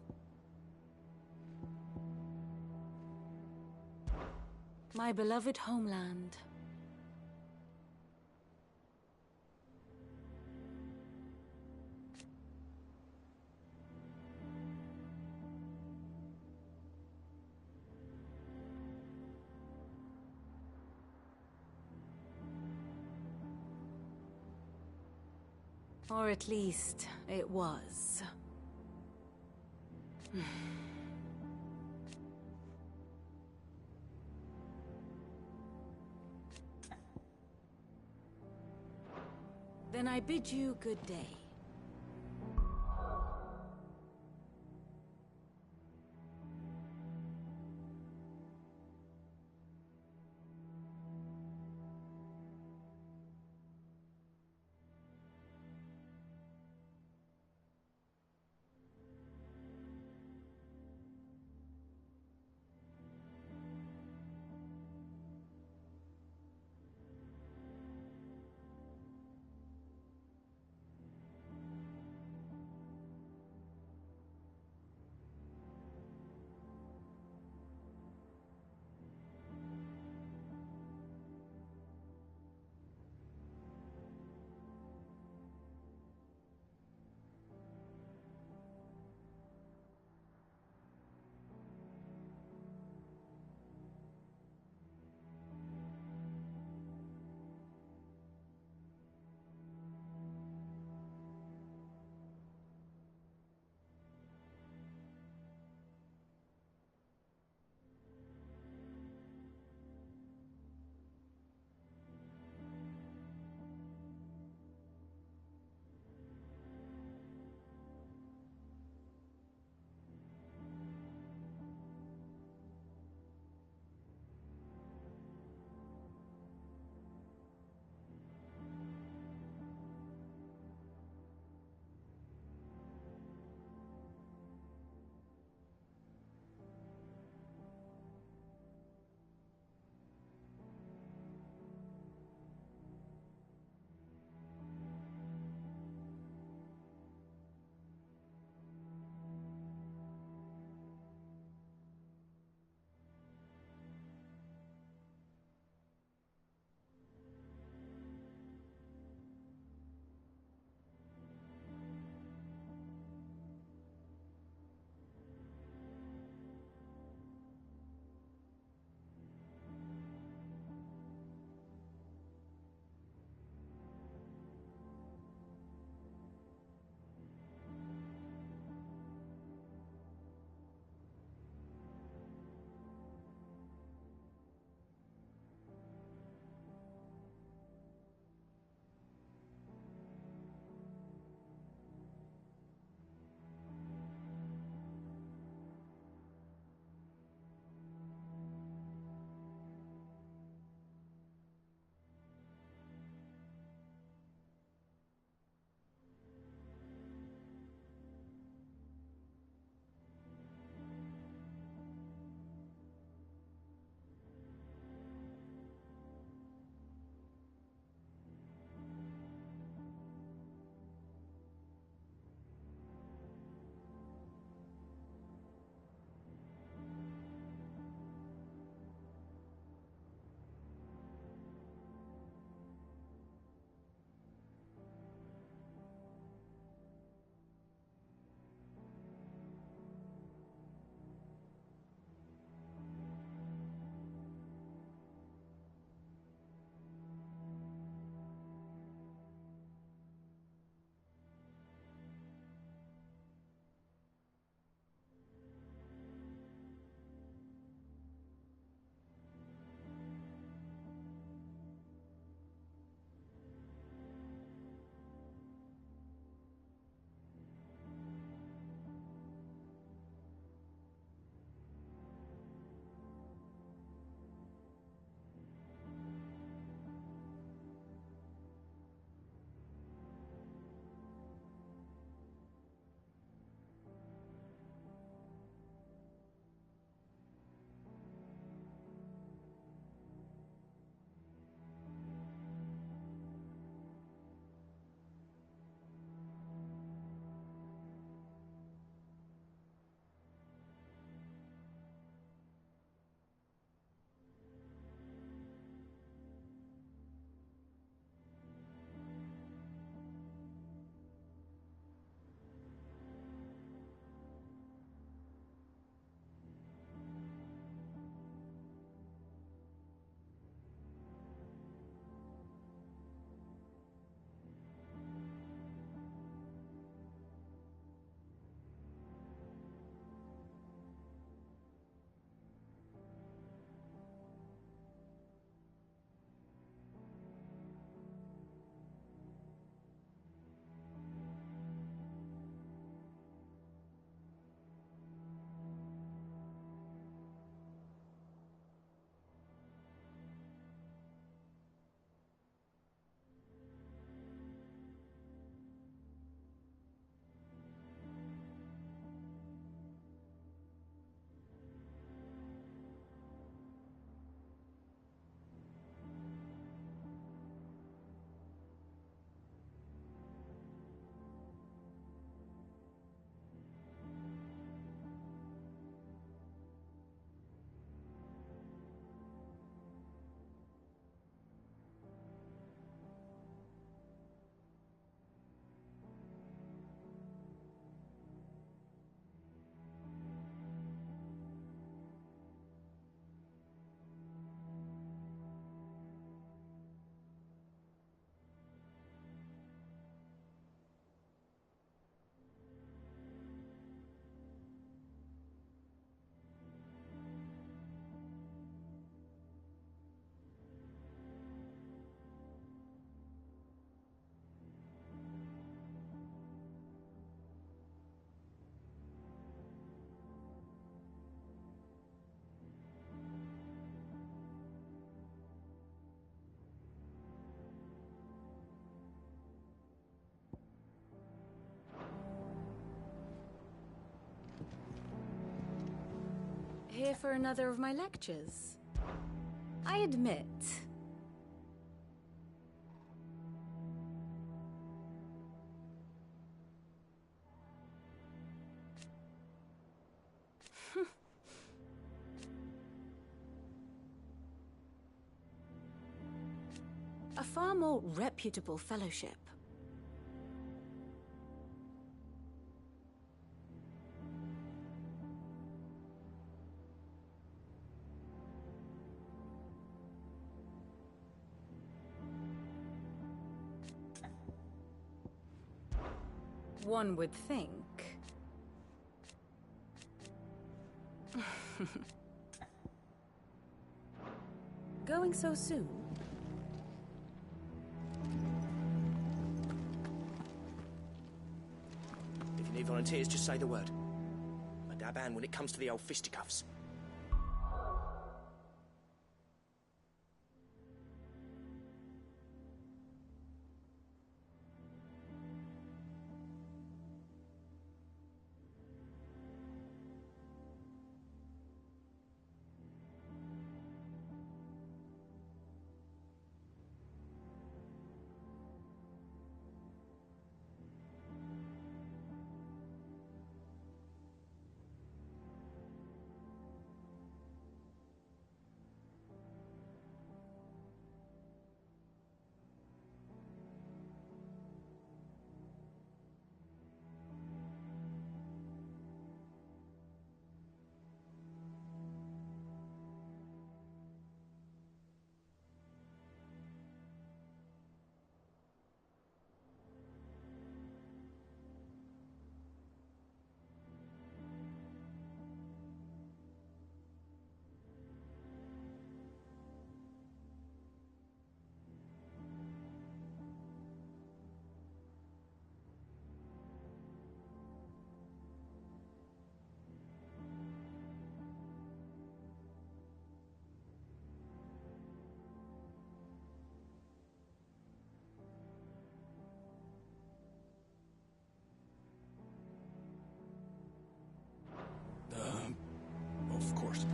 My beloved homeland. Or at least, it was. Then I bid you good day. here for another of my lectures? I admit... a far more reputable fellowship. One would think. Going so soon? If you need volunteers, just say the word. I'm a dab hand when it comes to the old fisticuffs. Of course.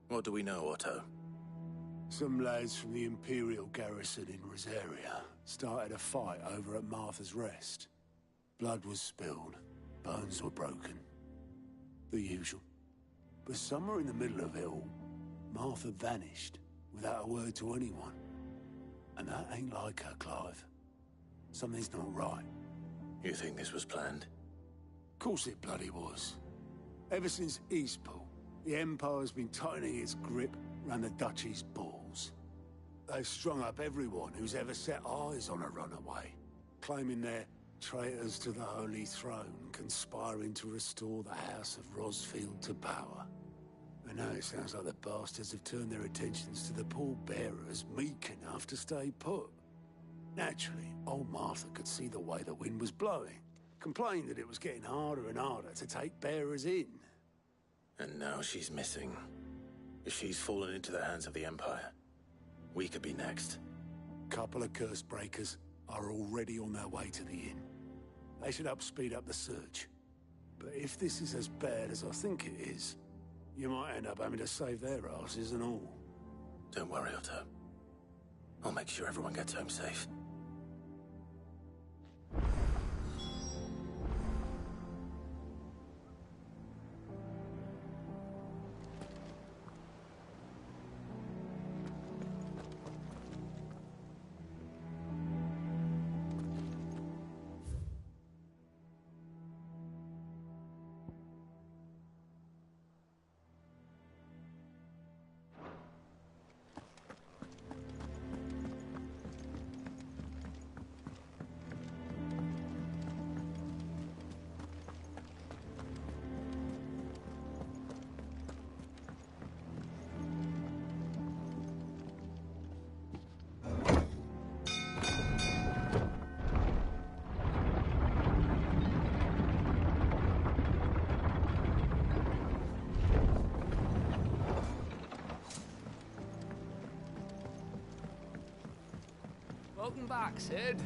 What do we know, Otto? Some lads from the Imperial garrison in Rosaria started a fight over at Martha's Rest. Blood was spilled, bones were broken. The usual. But somewhere in the middle of it all, Martha vanished without a word to anyone. And that ain't like her, Clive. Something's not right. You think this was planned? Course it bloody was. Ever since Eastpool, the Empire's been tightening its grip round the Duchy's balls. They've strung up everyone who's ever set eyes on a runaway, claiming they're traitors to the Holy Throne, conspiring to restore the House of Rosfield to power. And now it sounds like the bastards have turned their attentions to the pallbearers meek enough to stay put. Naturally, old Martha could see the way the wind was blowing, complained that it was getting harder and harder to take bearers in. And now she's missing. If she's fallen into the hands of the Empire, we could be next. Couple of curse breakers are already on their way to the inn. They should speed up the search. But if this is as bad as I think it is, you might end up having to save their asses and all. Don't worry, Otto. I'll make sure everyone gets home safe. Welcome back, Sid.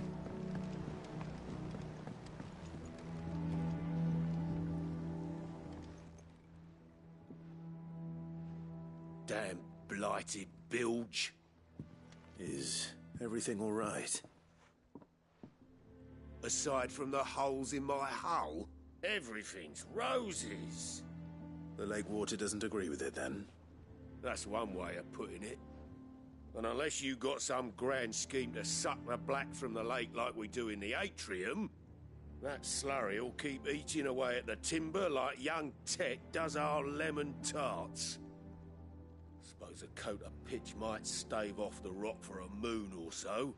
Damn blighted bilge. Is everything all right? Aside from the holes in my hull, everything's roses. The lake water doesn't agree with it, then? That's one way of putting it. And unless you got some grand scheme to suck the black from the lake like we do in the atrium, that slurry'll keep eating away at the timber like young Tet does our lemon tarts. Suppose a coat of pitch might stave off the rot for a moon or so.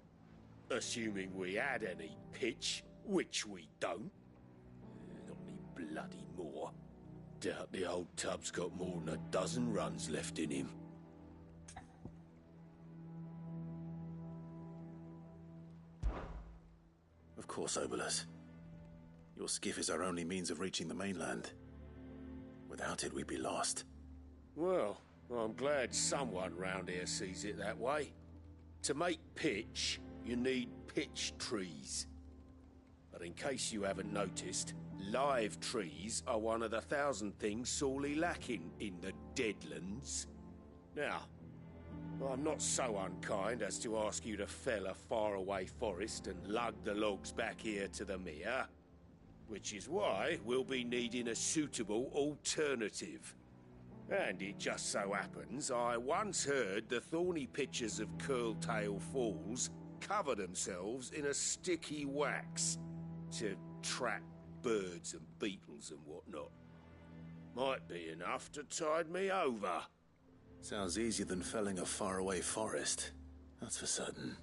Assuming we had any pitch, which we don't. Not any bloody more. Doubt the old tub's got more than a dozen runs left in him. Of course, Obolus. Your skiff is our only means of reaching the mainland. Without it, we'd be lost. Well, I'm glad someone round here sees it that way. To make pitch, you need pitch trees. But in case you haven't noticed, live trees are one of the 1,000 things sorely lacking in the Deadlands. Now, I'm not so unkind as to ask you to fell a faraway forest and lug the logs back here to the mere, which is why we'll be needing a suitable alternative. And it just so happens I once heard the thorny pitchers of Curltail Falls cover themselves in a sticky wax to trap birds and beetles and whatnot. Might be enough to tide me over. Sounds easier than felling a faraway forest. That's for certain.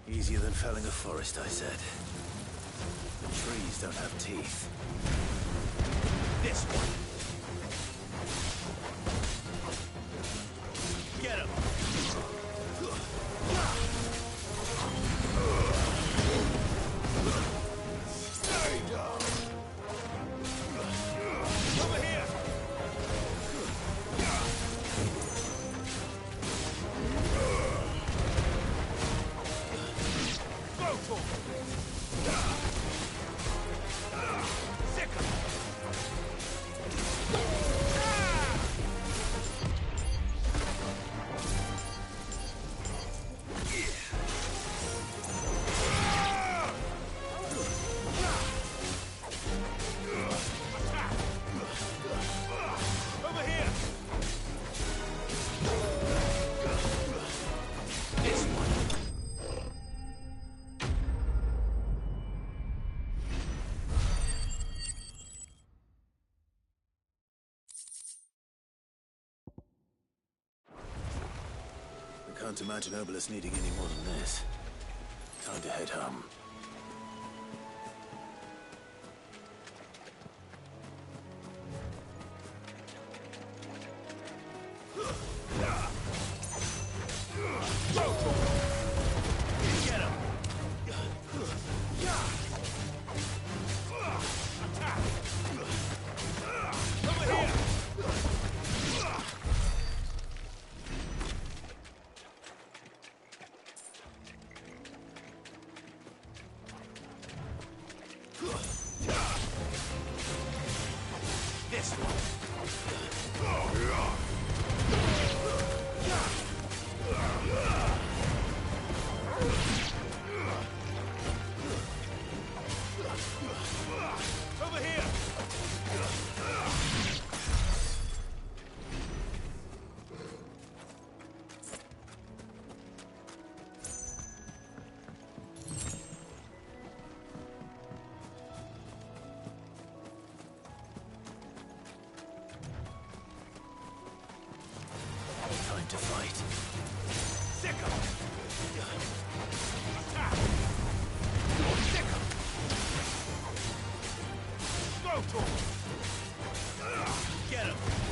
Easier than felling a forest, I said. The trees don't have teeth. This one. Get him! Stay down! Over here! Go for it! Sick of it! Over here! This one! I can't imagine Obolus needing any more than this. Time to head home. Get him! Attack! Over here! This one. Get him!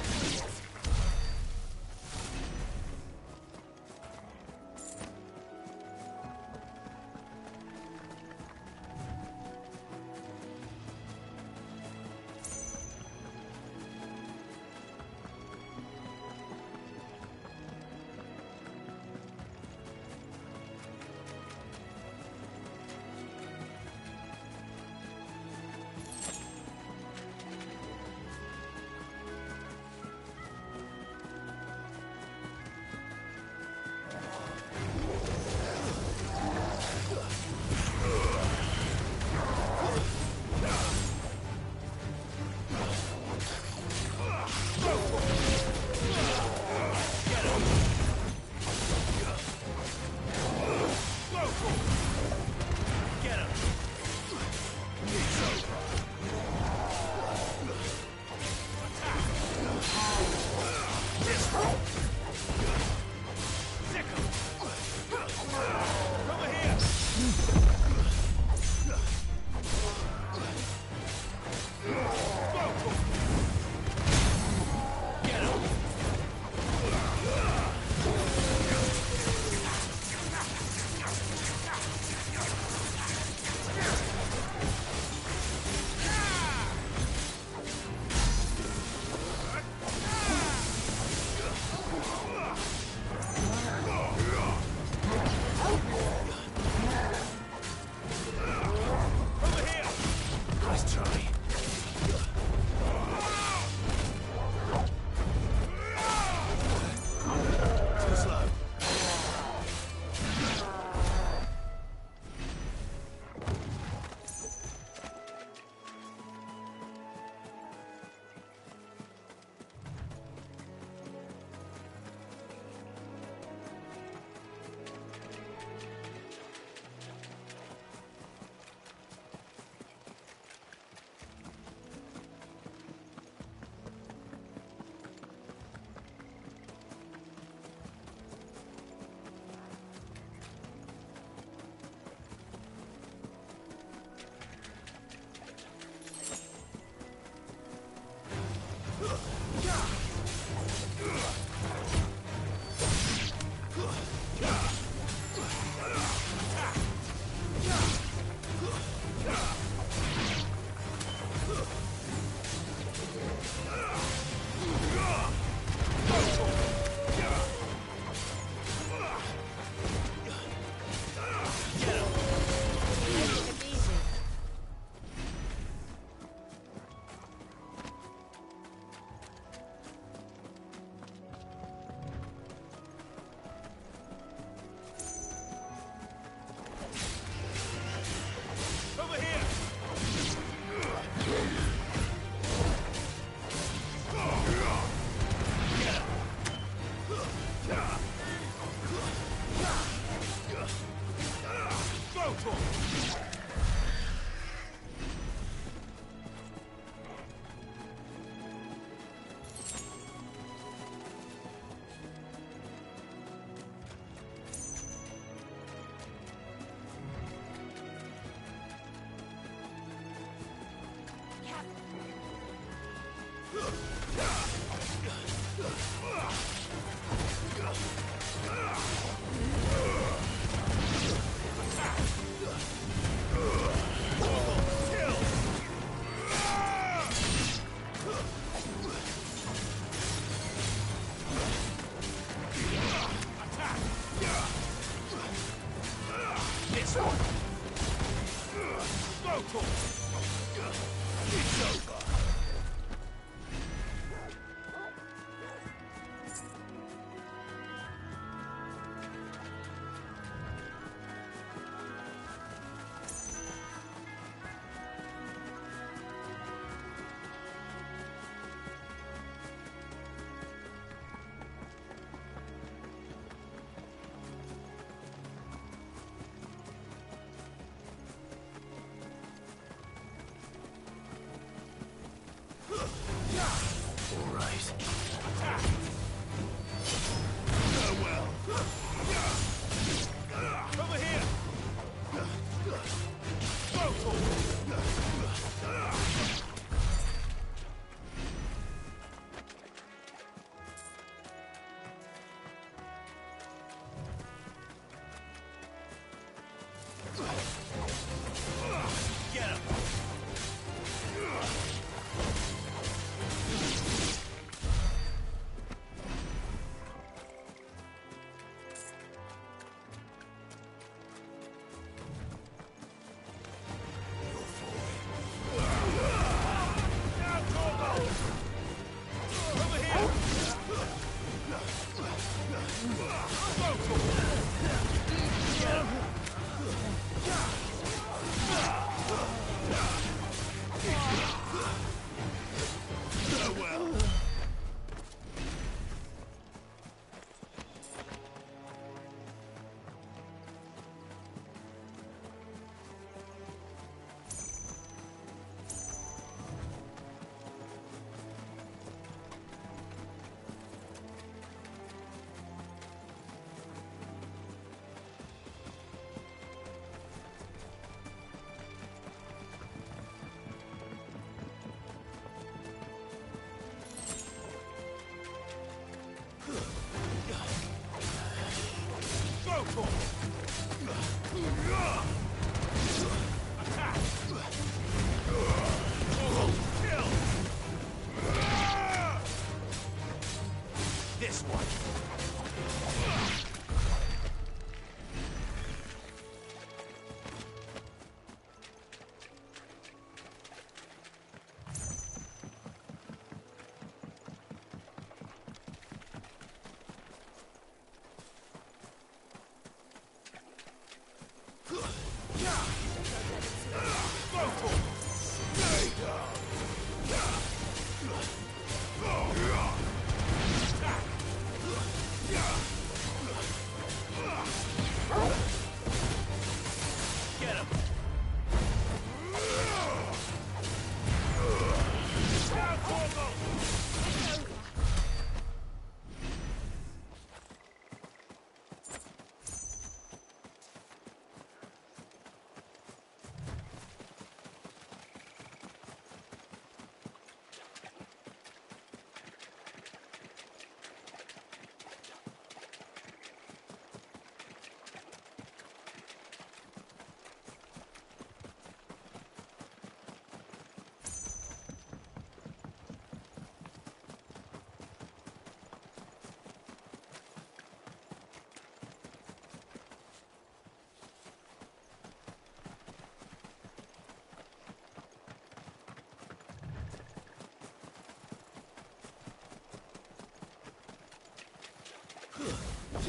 Over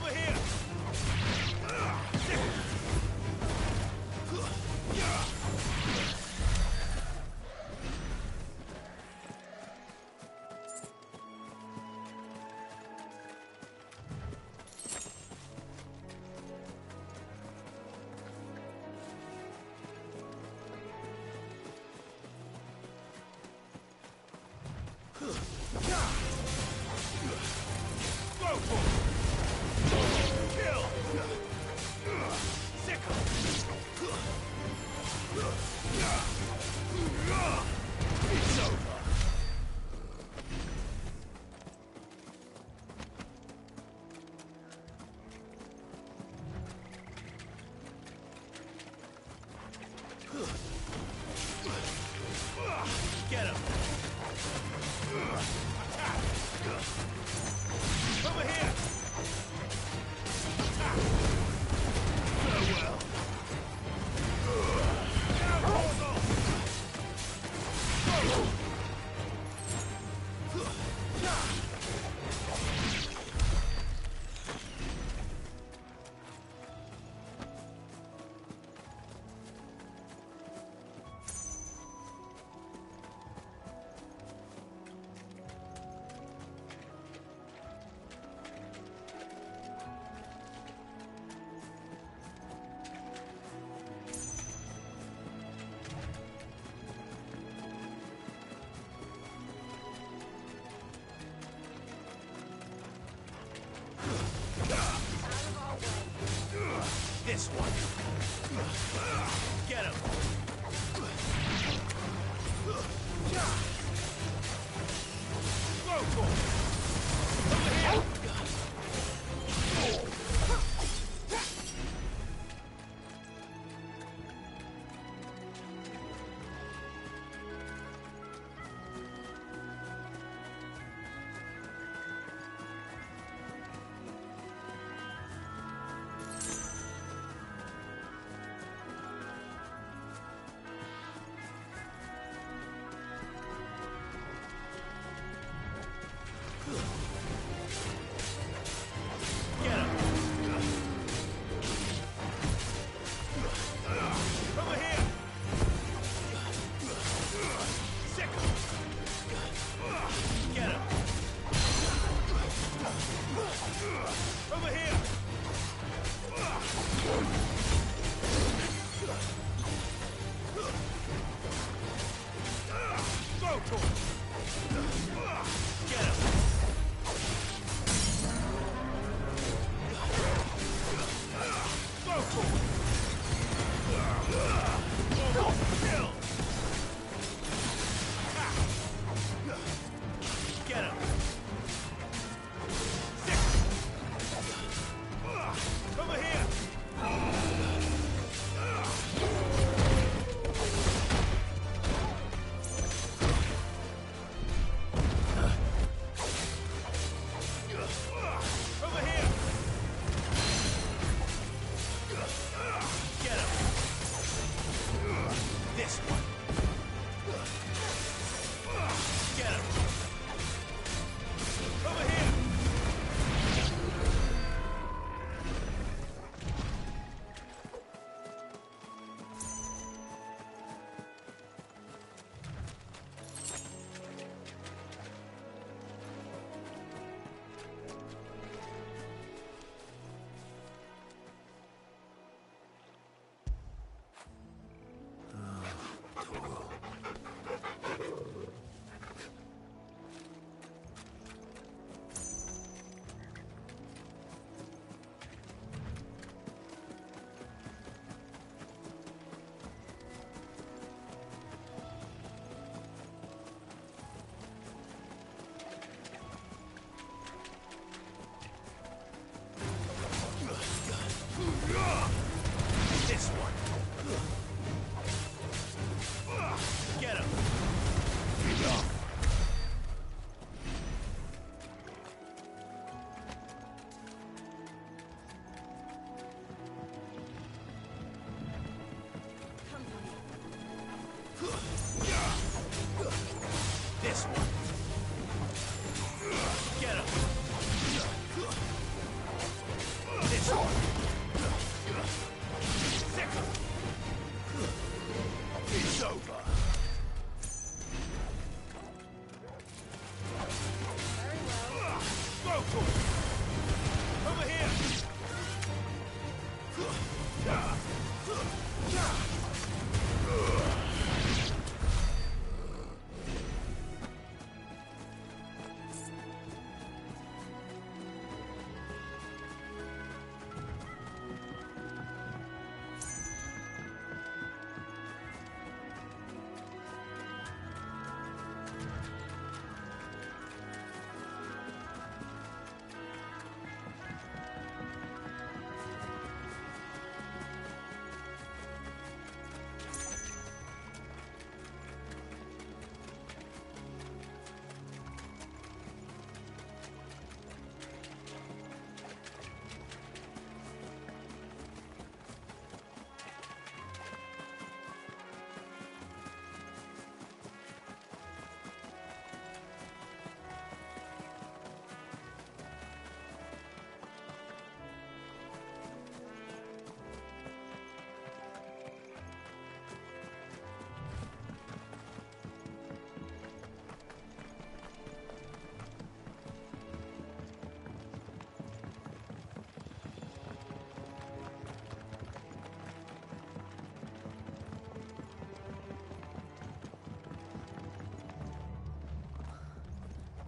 here! Go for it! Kill! Sickle! It's over! Get him! Attack! Over here! Attack! Farewell! Down, Portal! This one. Get him. Go for it. Over here.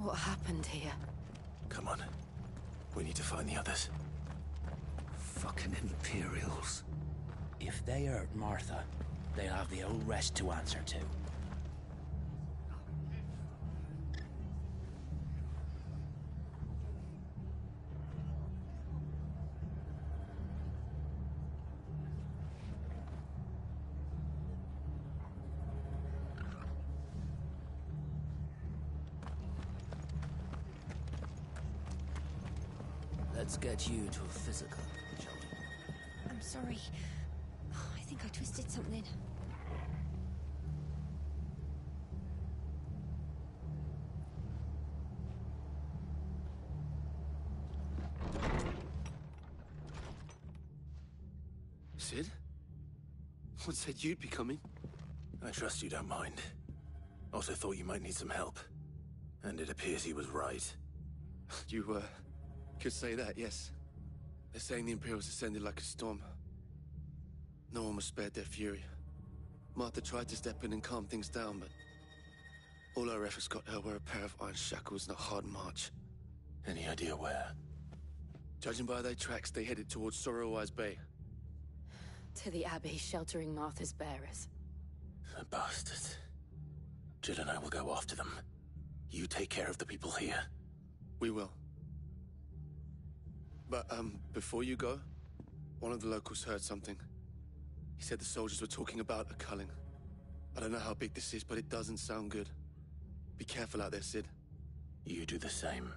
What happened here? Come on. We need to find the others. Fucking Imperials. If they hurt Martha, they'll have the whole rest to answer to. Let's get you to a physical, shall we? I'm sorry. I think I twisted something. Sid? What said you'd be coming? I trust you don't mind. Also thought you might need some help. And it appears he was right. You, could say that, yes. They're saying the Imperials descended like a storm. No one was spared their fury. Martha tried to step in and calm things down, but all our efforts got her were a pair of iron shackles and a hard march. Any idea where? Judging by their tracks, they headed towards Sorrowwise Bay. To the Abbey sheltering Martha's bearers. The bastards. Jill and I will go after them. You take care of the people here. We will. But, before you go, one of the locals heard something. He said the soldiers were talking about a culling. I don't know how big this is, but it doesn't sound good. Be careful out there, Sid. You do the same.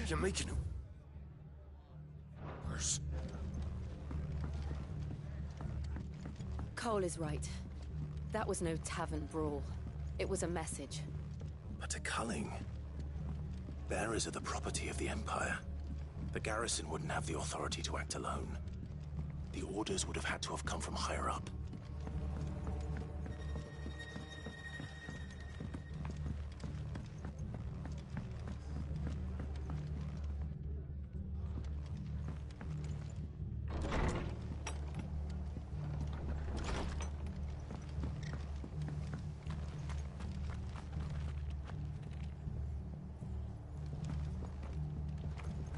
You're making him worse. Cole is right. That was no tavern brawl. It was a message. But a culling. Bearers are the property of the Empire. The garrison wouldn't have the authority to act alone. The orders would have had to have come from higher up.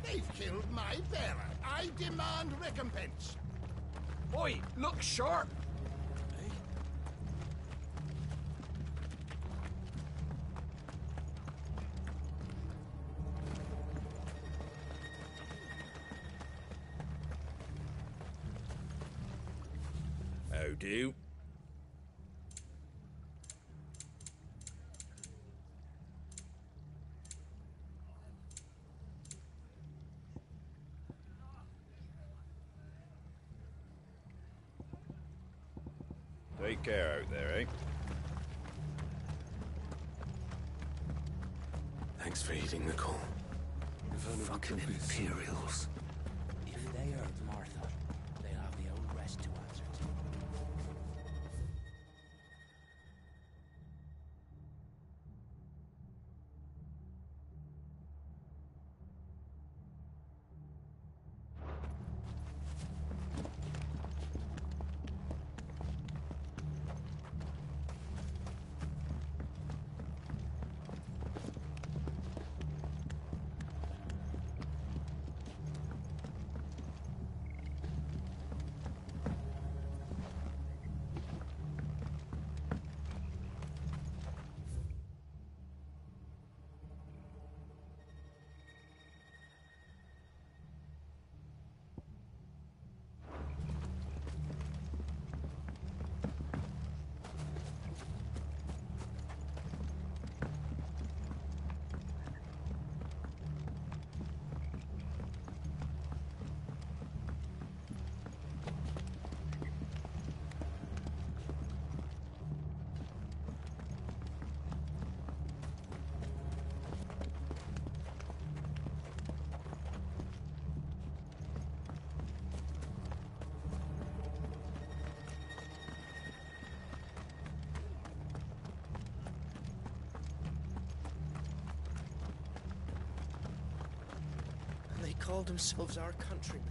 They've killed my bearer. I demand recompense. Oi, look sharp! How do? Take care out there, eh? Thanks for eating, Nicole. Fucking Imperials. If they hurt Martha, they'll have the whole rest to answer to. called themselves our countrymen.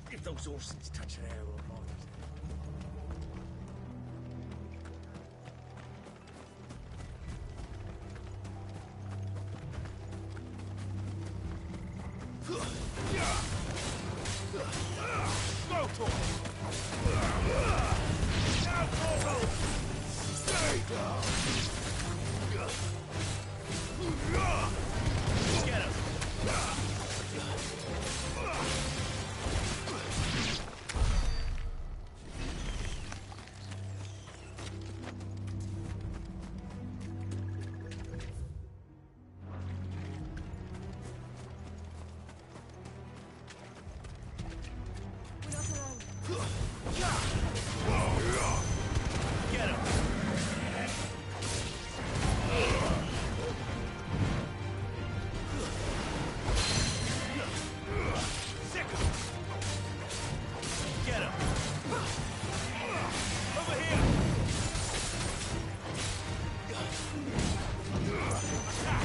If those horses touch an arrow of mine. Go for it! Now for it! Stay down! Get him! Get him! Sick him! Get him! Over here! Attack!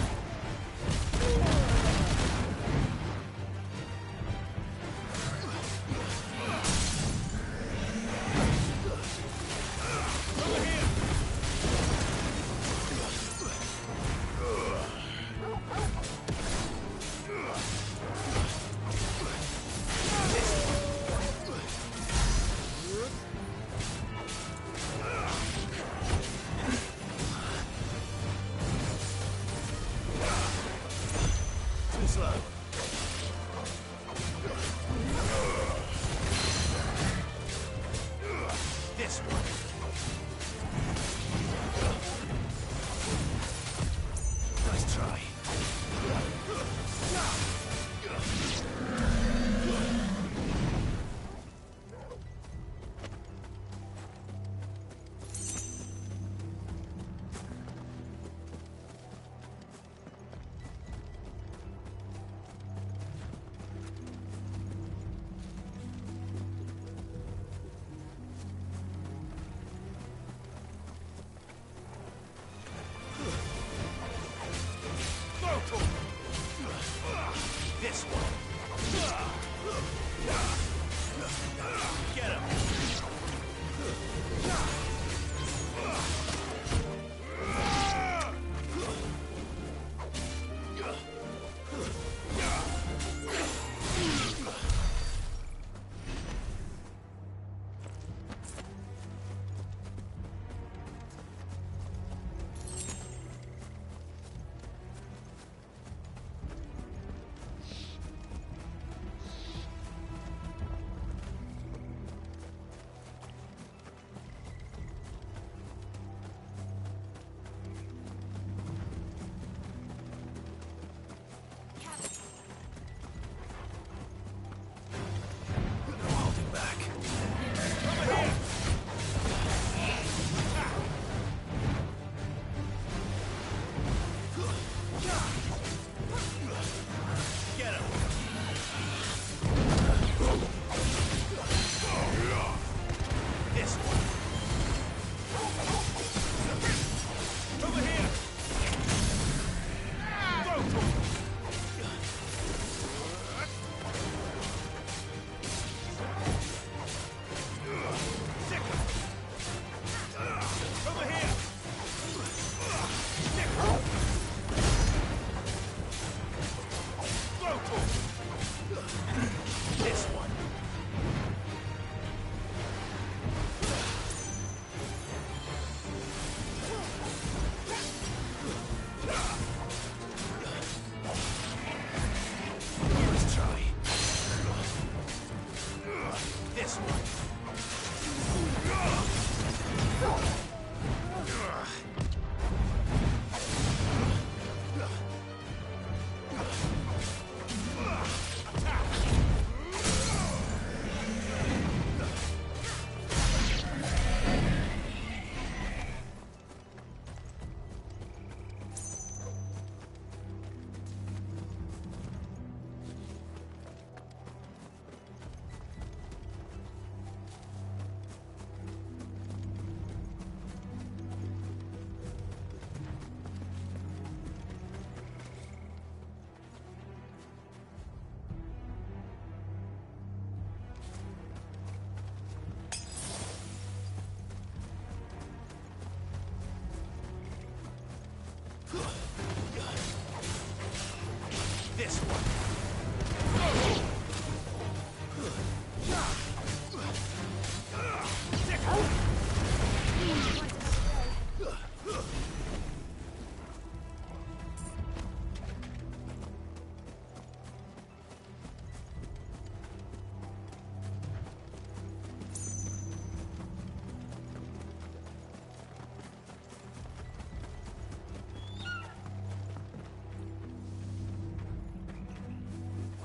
this one.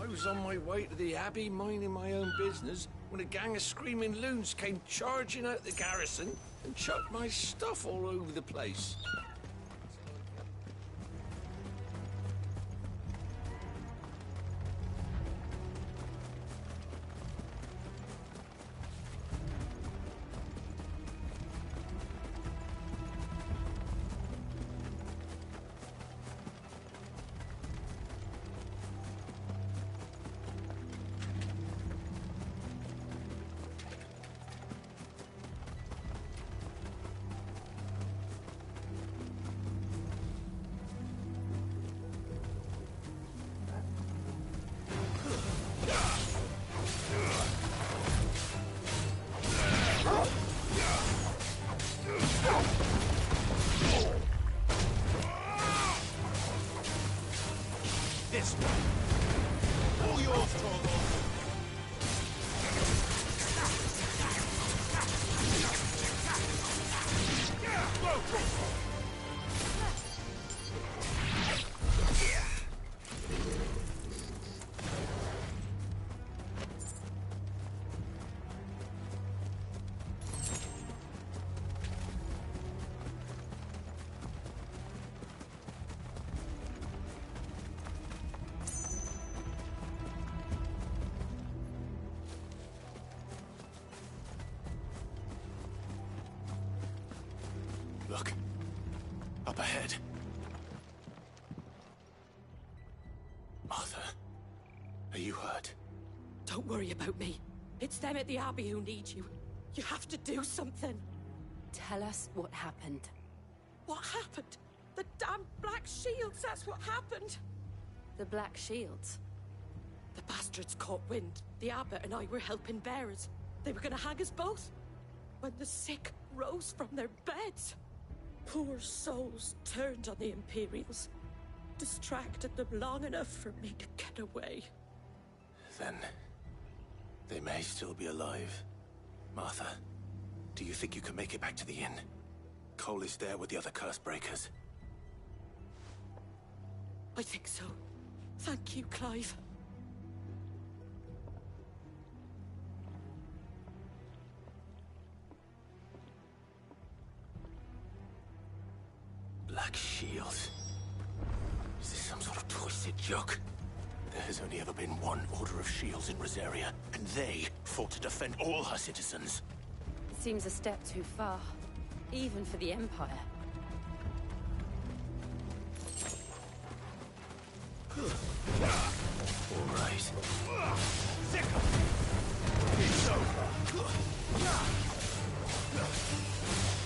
I was on my way to the Abbey, minding my own business, when a gang of screaming loons came charging out the garrison and chucked my stuff all over the place. This one. All yours, Torgal. Look. Up ahead. Martha, are you hurt? Don't worry about me. It's them at the Abbey who need you. You have to do something. Tell us what happened. What happened? The damn Black Shields, that's what happened. The Black Shields? The bastards caught wind. The Abbot and I were helping bearers. They were gonna hang us both. When the sick rose from their beds. Poor souls turned on the Imperials. Distracted them long enough for me to get away. Then they may still be alive. Martha, do you think you can make it back to the inn? Cole is there with the other curse breakers. I think so. Thank you, Clive. Black Shields. Is this some sort of twisted joke? There has only ever been one Order of Shields in Rosaria, and they fought to defend all her citizens. It seems a step too far, even for the Empire. All right. It's over.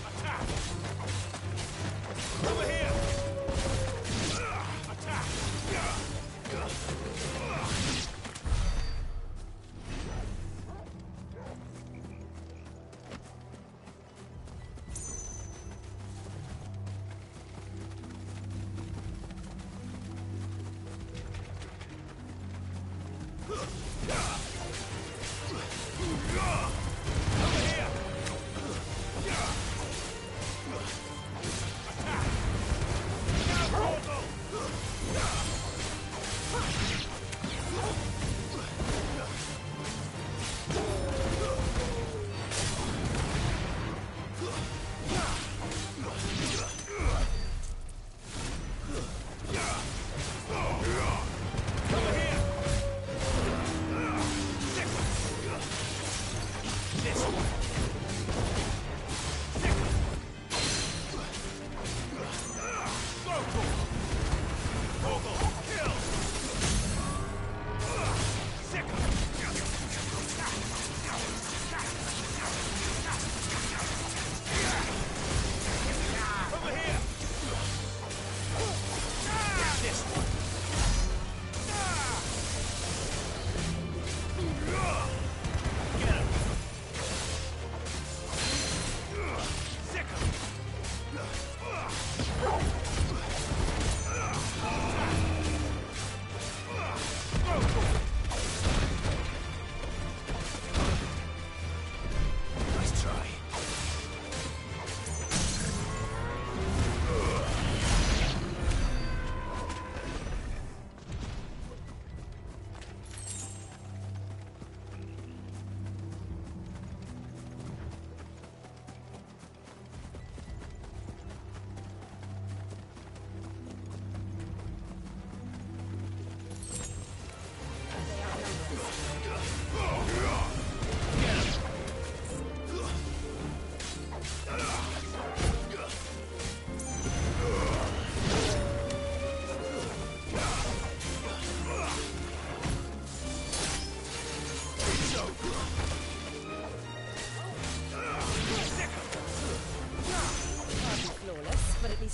Attack! Over here! Attack! Over here!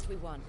we won.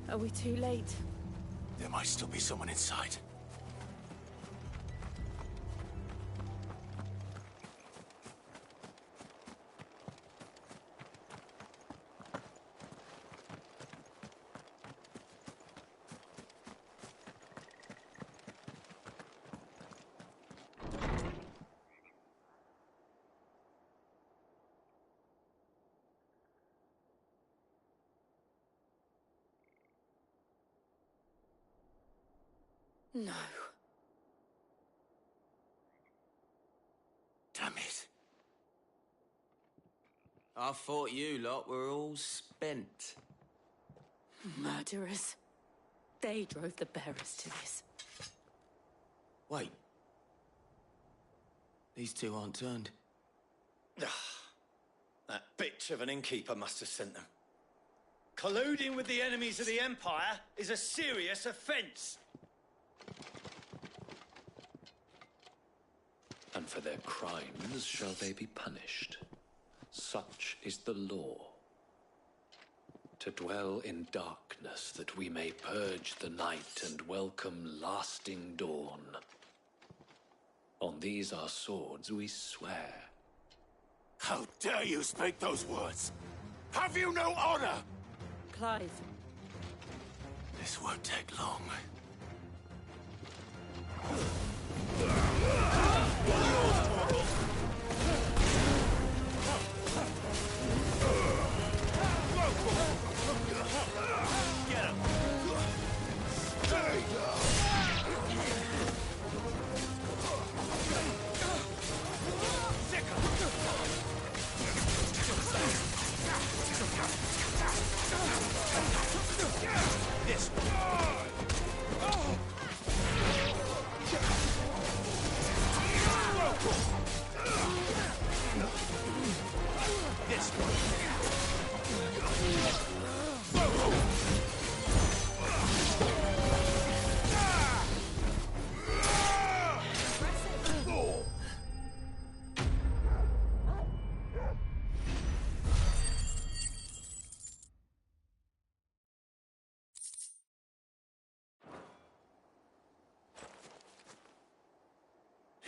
Are we too late? There might still be someone inside. No. Damn it. I thought you lot were all spent. Murderers. They drove the bearers to this. Wait. These two aren't turned. That bitch of an innkeeper must have sent them. Colluding with the enemies of the Empire is a serious offence. And for their crimes shall they be punished. Such is the law. To dwell in darkness that we may purge the night and welcome lasting dawn. On these our swords we swear. How dare you speak those words? Have you no honor? Clive. This won't take long.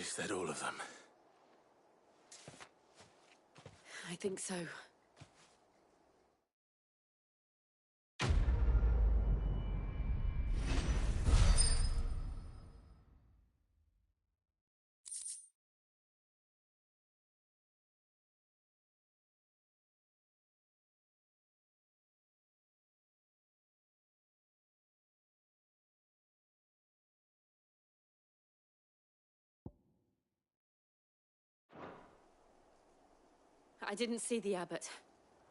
Is that all of them? I think so. I didn't see the abbot.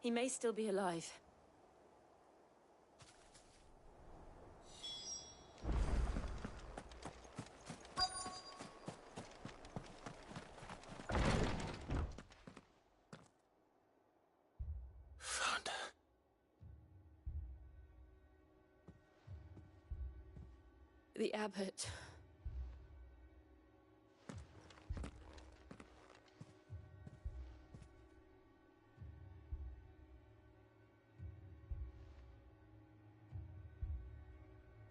He may still be alive. Found her. The abbot.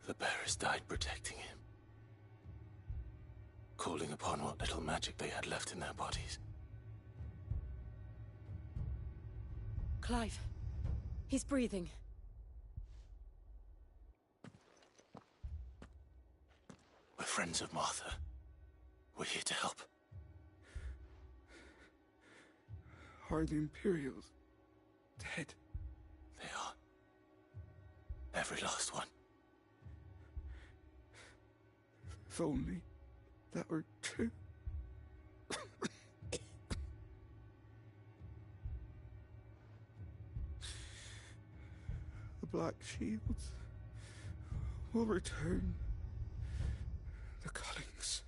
The bearers died protecting him. Calling upon what little magic they had left in their bodies. Clive. He's breathing. We're friends of Martha. We're here to help. Are the Imperials dead? They are. Every last one. If only that were true. The Black Shields will return. The Cullings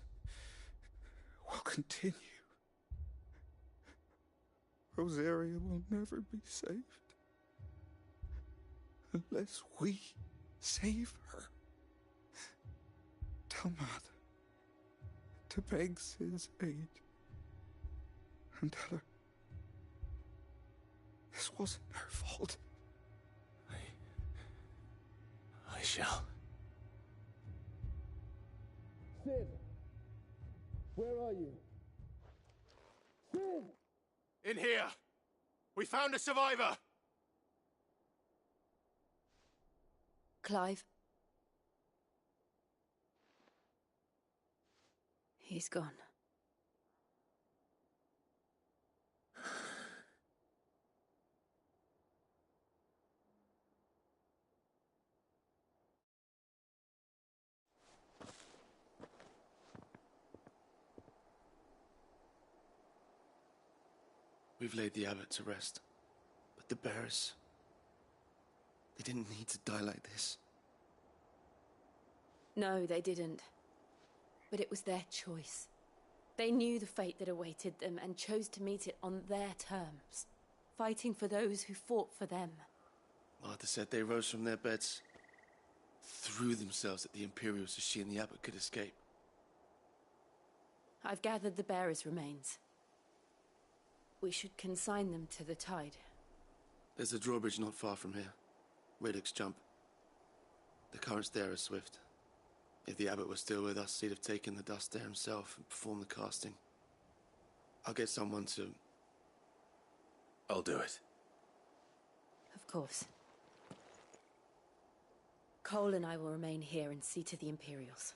will continue. Rosaria will never be saved unless we save her. Tell Mother to beg Sid's aid and tell her this wasn't her fault. I shall. Sid! Where are you? Sid! In here! We found a survivor! Clive. He's gone. We've laid the abbot to rest. But the bearers... they didn't need to die like this. No, they didn't. But it was their choice. They knew the fate that awaited them and chose to meet it on their terms, fighting for those who fought for them. Martha said they rose from their beds, threw themselves at the Imperials so she and the abbot could escape. I've gathered the bearers' remains. We should consign them to the tide. There's a drawbridge not far from here. Radix Jump. The currents there are swift. If the abbot was still with us, he'd have taken the dust there himself and performed the casting. I'll get someone to... I'll do it. Of course. Cole and I will remain here and see to the Imperials.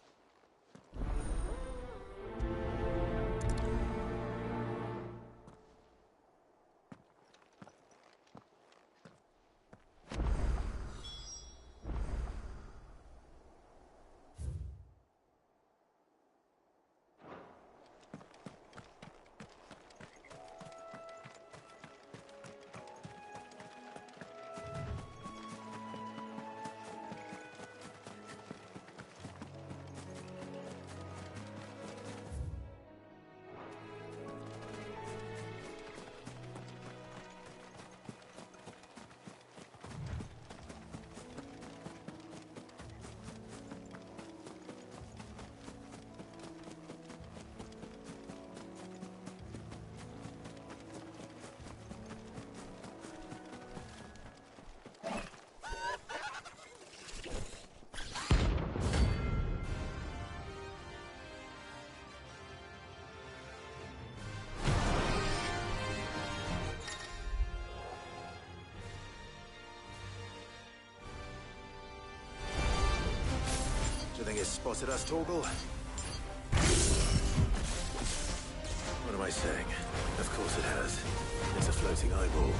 Do you think it's spotted us, Torgal? What am I saying? Of course it has. It's a floating eyeball.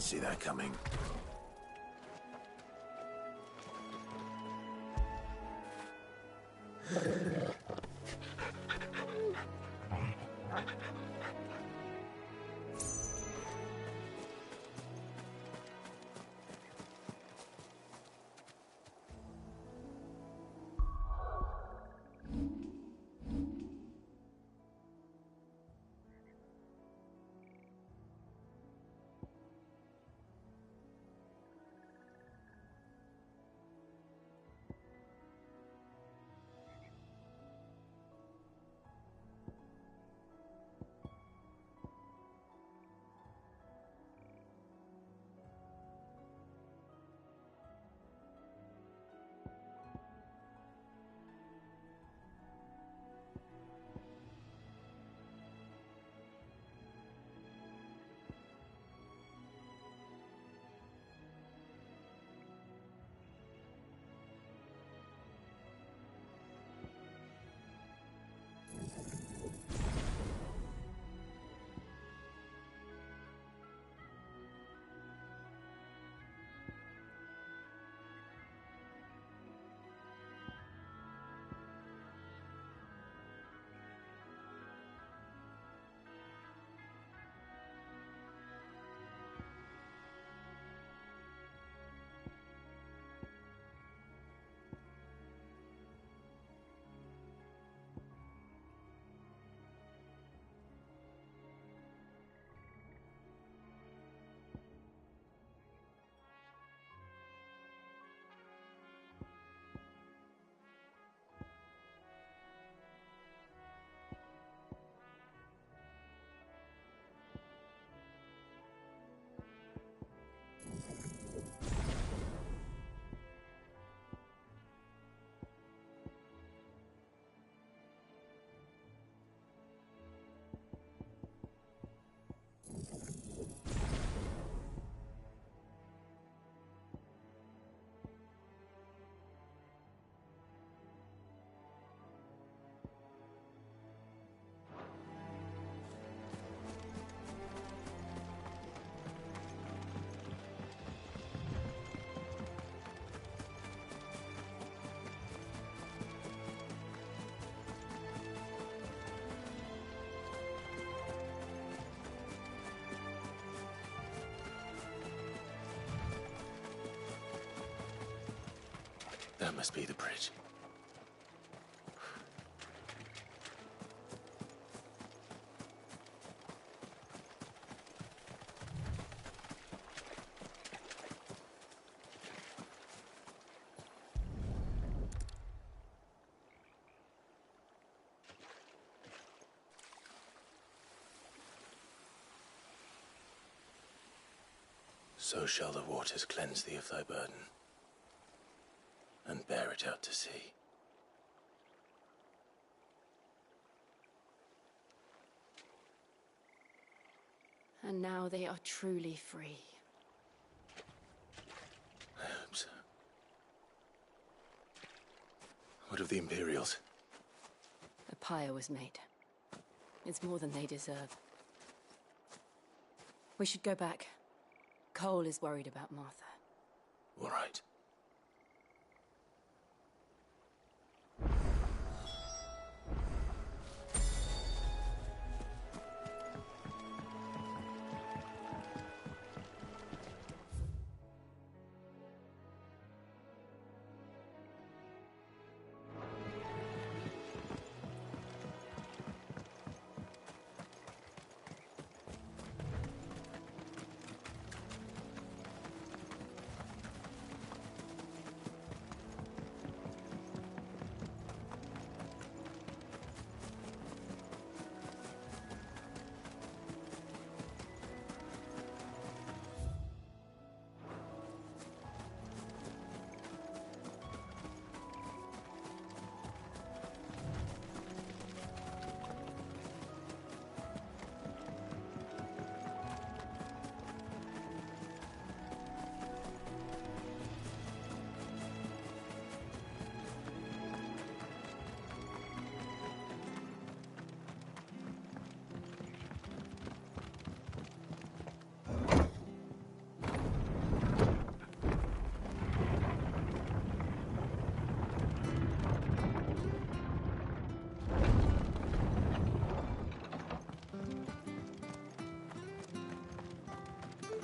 Didn't see that coming. That must be the bridge. So shall the waters cleanse thee of thy burden, and bear it out to sea. And now they are truly free. I hope so. What of the Imperials? A pyre was made. It's more than they deserve. We should go back. Cole is worried about Martha. All right.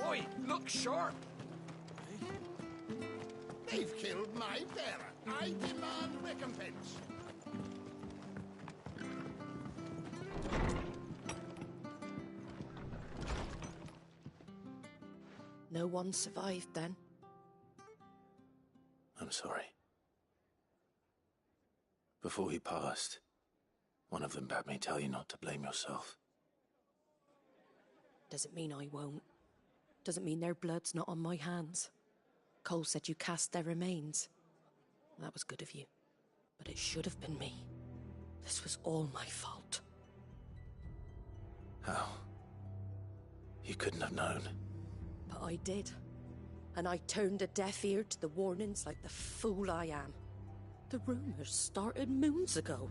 Oi, look sharp! They've killed my bearer. I demand recompense. No one survived then. I'm sorry. Before he passed, one of them bade me tell you not to blame yourself. Doesn't mean I won't. Doesn't mean their blood's not on my hands. Cole said you cast their remains. That was good of you. But it should have been me. This was all my fault. How? You couldn't have known. But I did. And I turned a deaf ear to the warnings like the fool I am. The rumours started moons ago.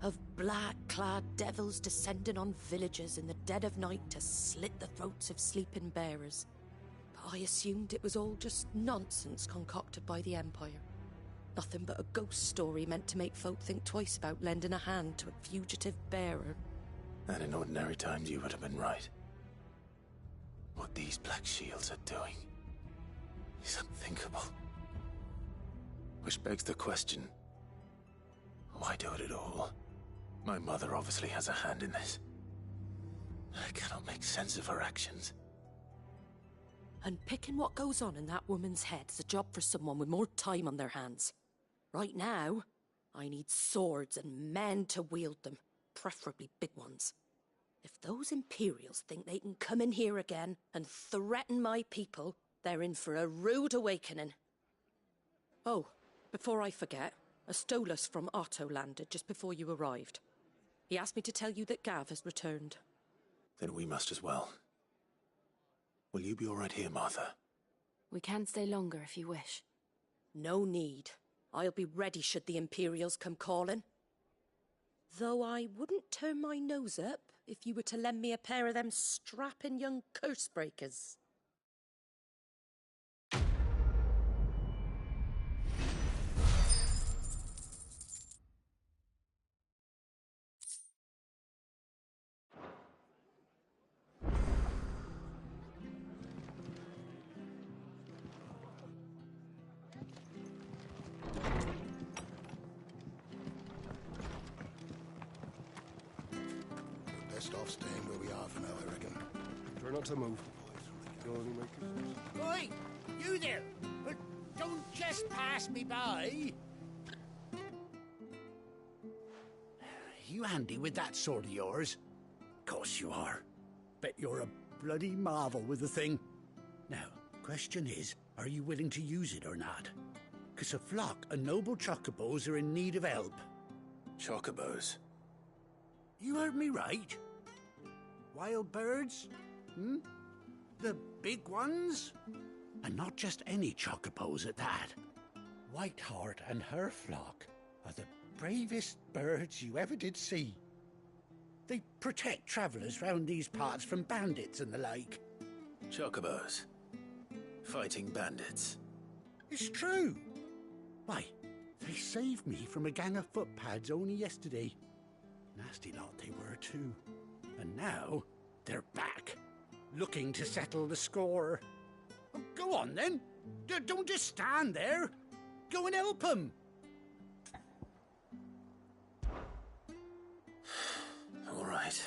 Of black-clad devils descending on villages in the dead of night to slit the throats of sleeping bearers. But I assumed it was all just nonsense concocted by the Empire. Nothing but a ghost story meant to make folk think twice about lending a hand to a fugitive bearer. And in ordinary times you would have been right. What these Black Shields are doing is unthinkable. Which begs the question, why do it at all? My mother obviously has a hand in this. I cannot make sense of her actions. And picking what goes on in that woman's head is a job for someone with more time on their hands. Right now, I need swords and men to wield them, preferably big ones. If those Imperials think they can come in here again and threaten my people, they're in for a rude awakening. Oh, before I forget, a Stolas from Otto landed just before you arrived. He asked me to tell you that Gav has returned. Then we must as well. Will you be all right here, Martha? We can stay longer if you wish. No need. I'll be ready should the Imperials come calling. Though I wouldn't turn my nose up if you were to lend me a pair of them strapping young curse breakers. Best off staying where we are for now, I reckon. Try not to move. You'll only make it. Oi! You there! But don't just pass me by! You handy with that sword of yours? Course you are. Bet you're a bloody marvel with the thing. Now, question is, are you willing to use it or not? 'Cause a flock of noble chocobos are in need of help. Chocobos? You heard me right. Wild birds? Hmm? The big ones? And not just any chocobos at that. Whiteheart and her flock are the bravest birds you ever did see. They protect travellers round these parts from bandits and the like. Chocobos? Fighting bandits? It's true. Why, they saved me from a gang of footpads only yesterday. Nasty lot they were too. And now, they're back, looking to settle the score. Oh, go on then. Don't just stand there. Go and help them. All right.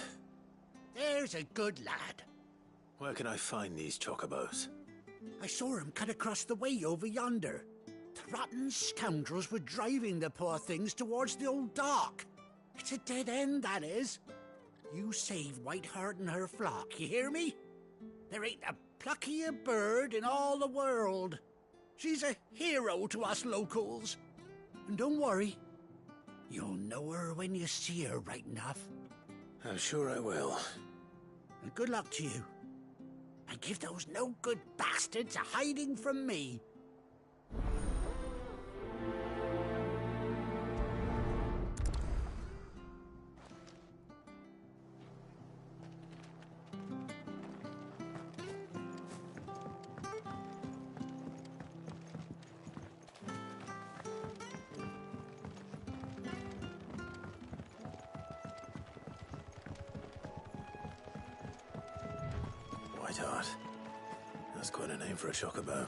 There's a good lad. Where can I find these chocobos? I saw him cut across the way over yonder. The rotten scoundrels were driving the poor things towards the old dock. It's a dead end, that is. You save Whiteheart and her flock, you hear me? There ain't a pluckier bird in all the world. She's a hero to us locals. And don't worry, you'll know her when you see her right enough. I'm sure I will. And good luck to you. And give those no-good bastards a hiding from me. Whiteheart, That's quite a name for a chocobo.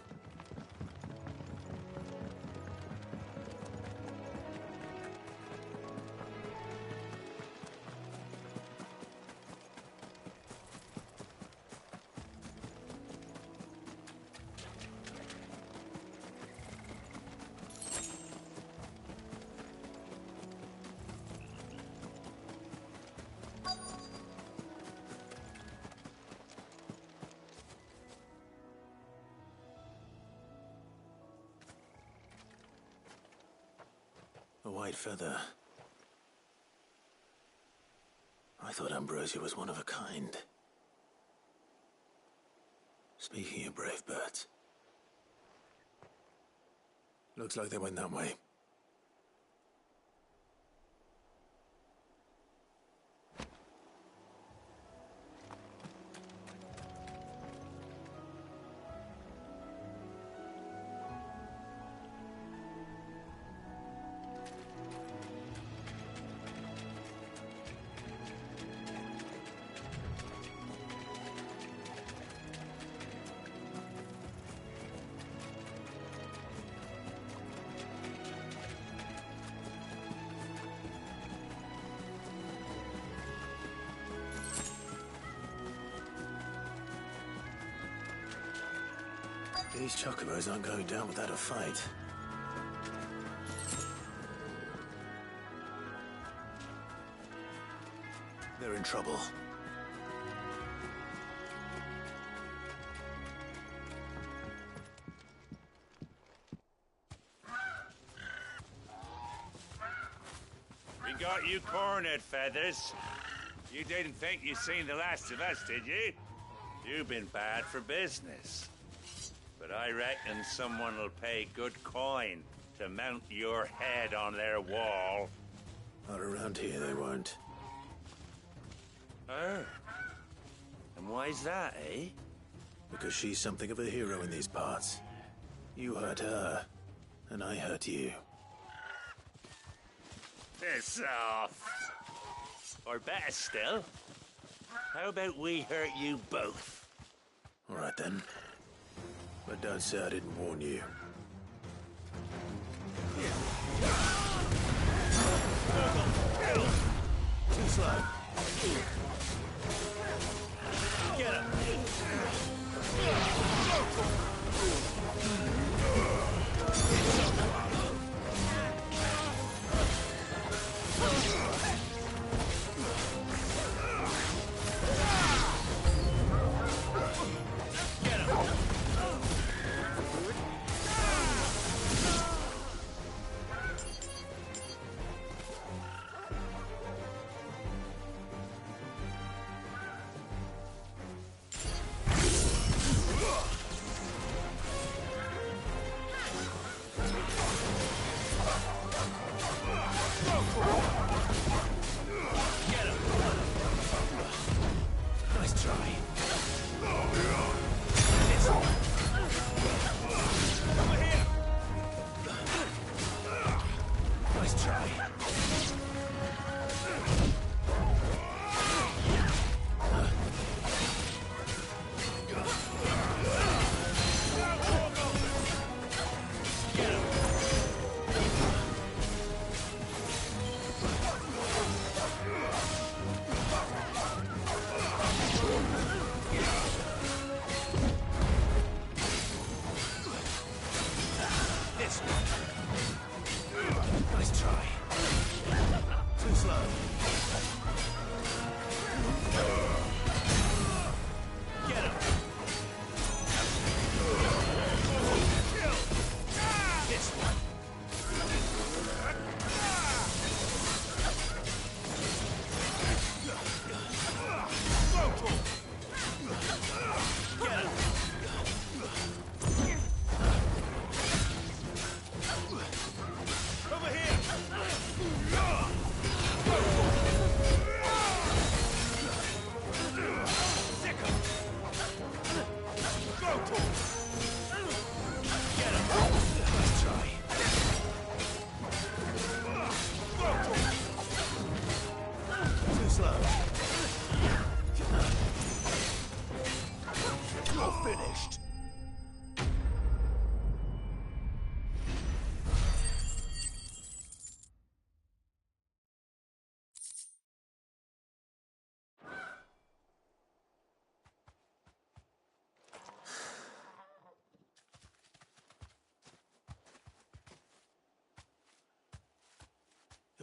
A white feather. I thought Ambrosia was one of a kind. Speaking of brave birds. Looks like they went that way. These chocobos aren't going down without a fight. They're in trouble. We got you cornered, Feathers. You didn't think you'd seen the last of us, did you? You've been bad for business. But I reckon someone will pay good coin to mount your head on their wall. Not around here, they won't. Oh. And why's that, eh? Because she's something of a hero in these parts. You hurt her, and I hurt you. Piss off. Or better still, how about we hurt you both? All right, then. But don't say I didn't warn you. Too slow. Get him.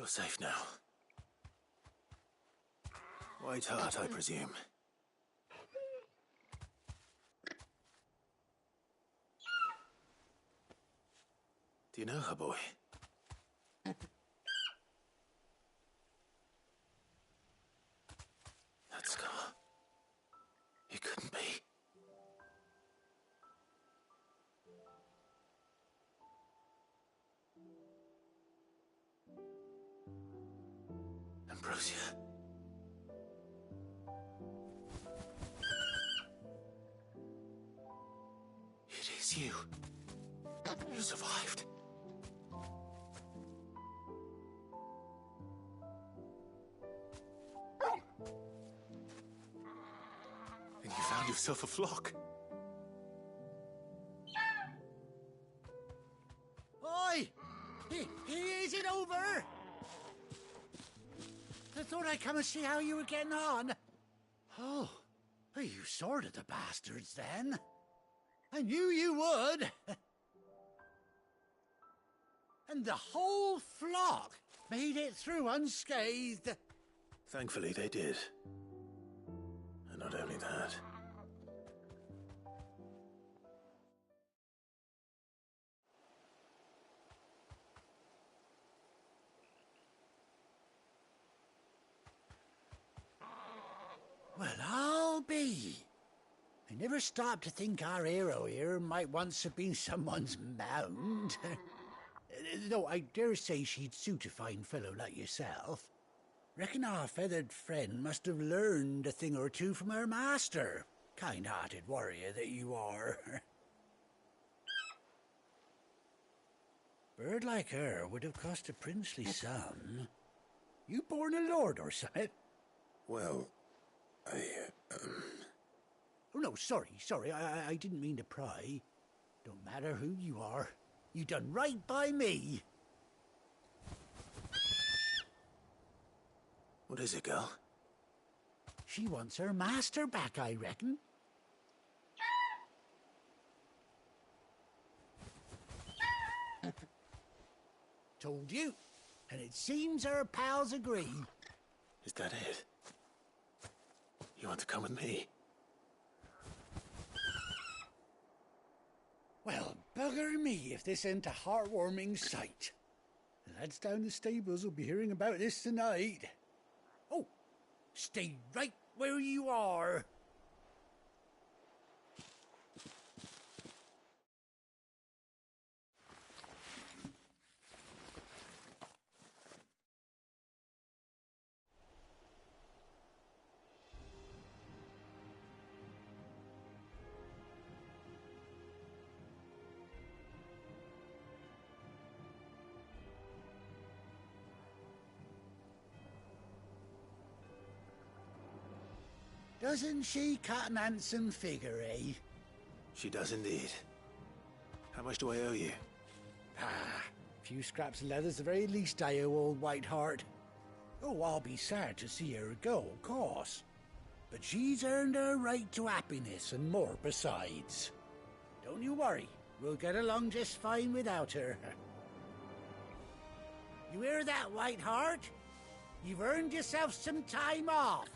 You're safe now. White Hart, I presume. Do you know her, boy? That scar. It couldn't be. Ambrosia. It is you. You survived. And you found yourself a flock. Oi! Is it over? I thought I'd come and see how you were getting on. Oh, you sorted the bastards then. I knew you would. And the whole flock made it through unscathed. Thankfully, they did. And not only that. Well, I'll be. I never stopped to think our hero here might once have been someone's mount. Though I dare say she'd suit a fine fellow like yourself. Reckon our feathered friend must have learned a thing or two from her master. Kind-hearted warrior that you are. Bird like her would have cost a princely sum. You born a lord or something? Well, Oh, no, sorry. I didn't mean to pry. Don't matter who you are. You done right by me. What is it, girl? She wants her master back, I reckon. Told you. And it seems her pals agree. Is that it? You want to come with me? Well, bugger me if this ain't a heartwarming sight. The lads down the stables will be hearing about this tonight. Oh, stay right where you are. Doesn't she cut an handsome figure, eh? She does indeed. How much do I owe you? A few scraps of leather's the very least I owe old Whiteheart. Oh, I'll be sad to see her go, of course. But she's earned her right to happiness and more besides. Don't you worry, we'll get along just fine without her. You hear that, Whiteheart? You've earned yourself some time off.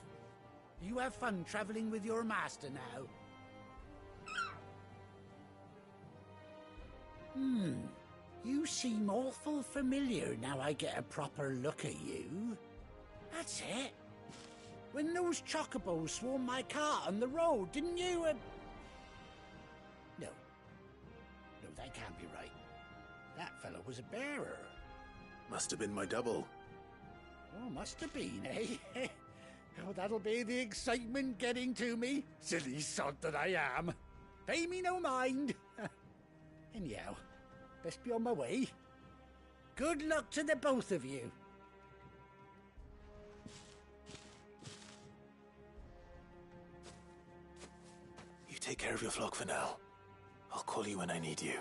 You have fun traveling with your master now. You seem awful familiar now I get a proper look at you. That's it. When those chocobos swarmed my cart on the road, didn't you? No, that can't be right. That fellow was a bearer. Must have been my double. Oh, must have been, eh? Oh, that'll be the excitement getting to me. Silly sod that I am. Pay me no mind. Anyhow, best be on my way. Good luck to the both of you. You take care of your flock for now. I'll call you when I need you.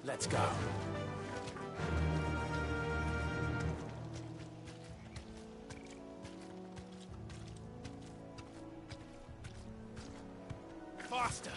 Let's go. Faster!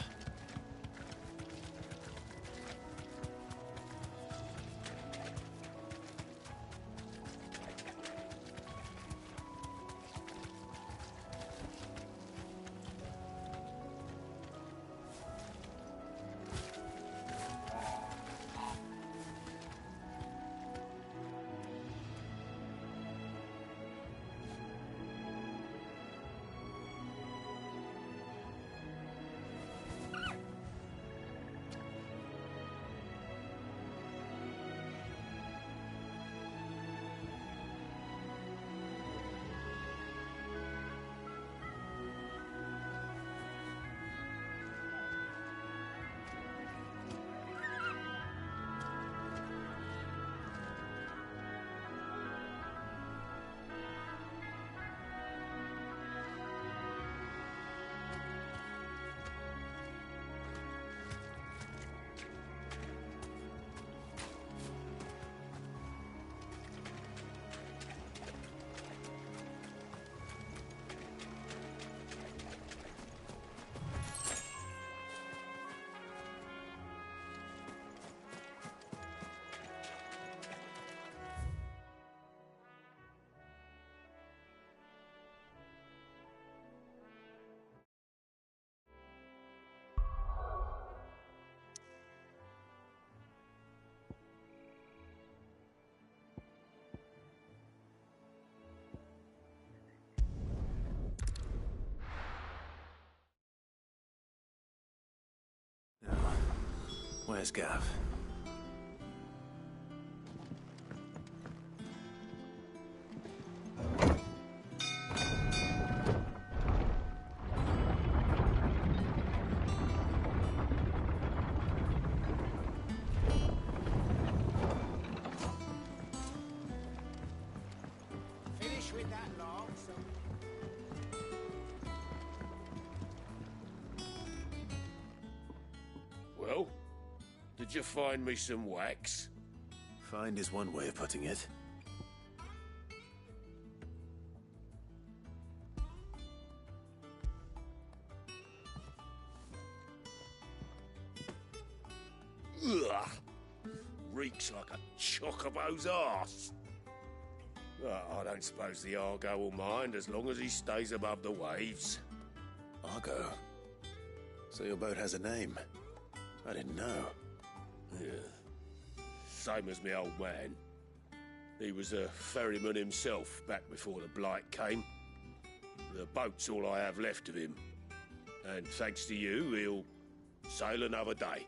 Where's Gav? Finish with that log, so... Well, did you find me some wax? Find is one way of putting it. Ugh! Reeks like a chocobo's arse. I don't suppose the Argo will mind as long as he stays above the waves. Argo? So your boat has a name? I didn't know. Yeah. Same as my old man. He was a ferryman himself back before the blight came. The boat's all I have left of him. And thanks to you, he'll sail another day.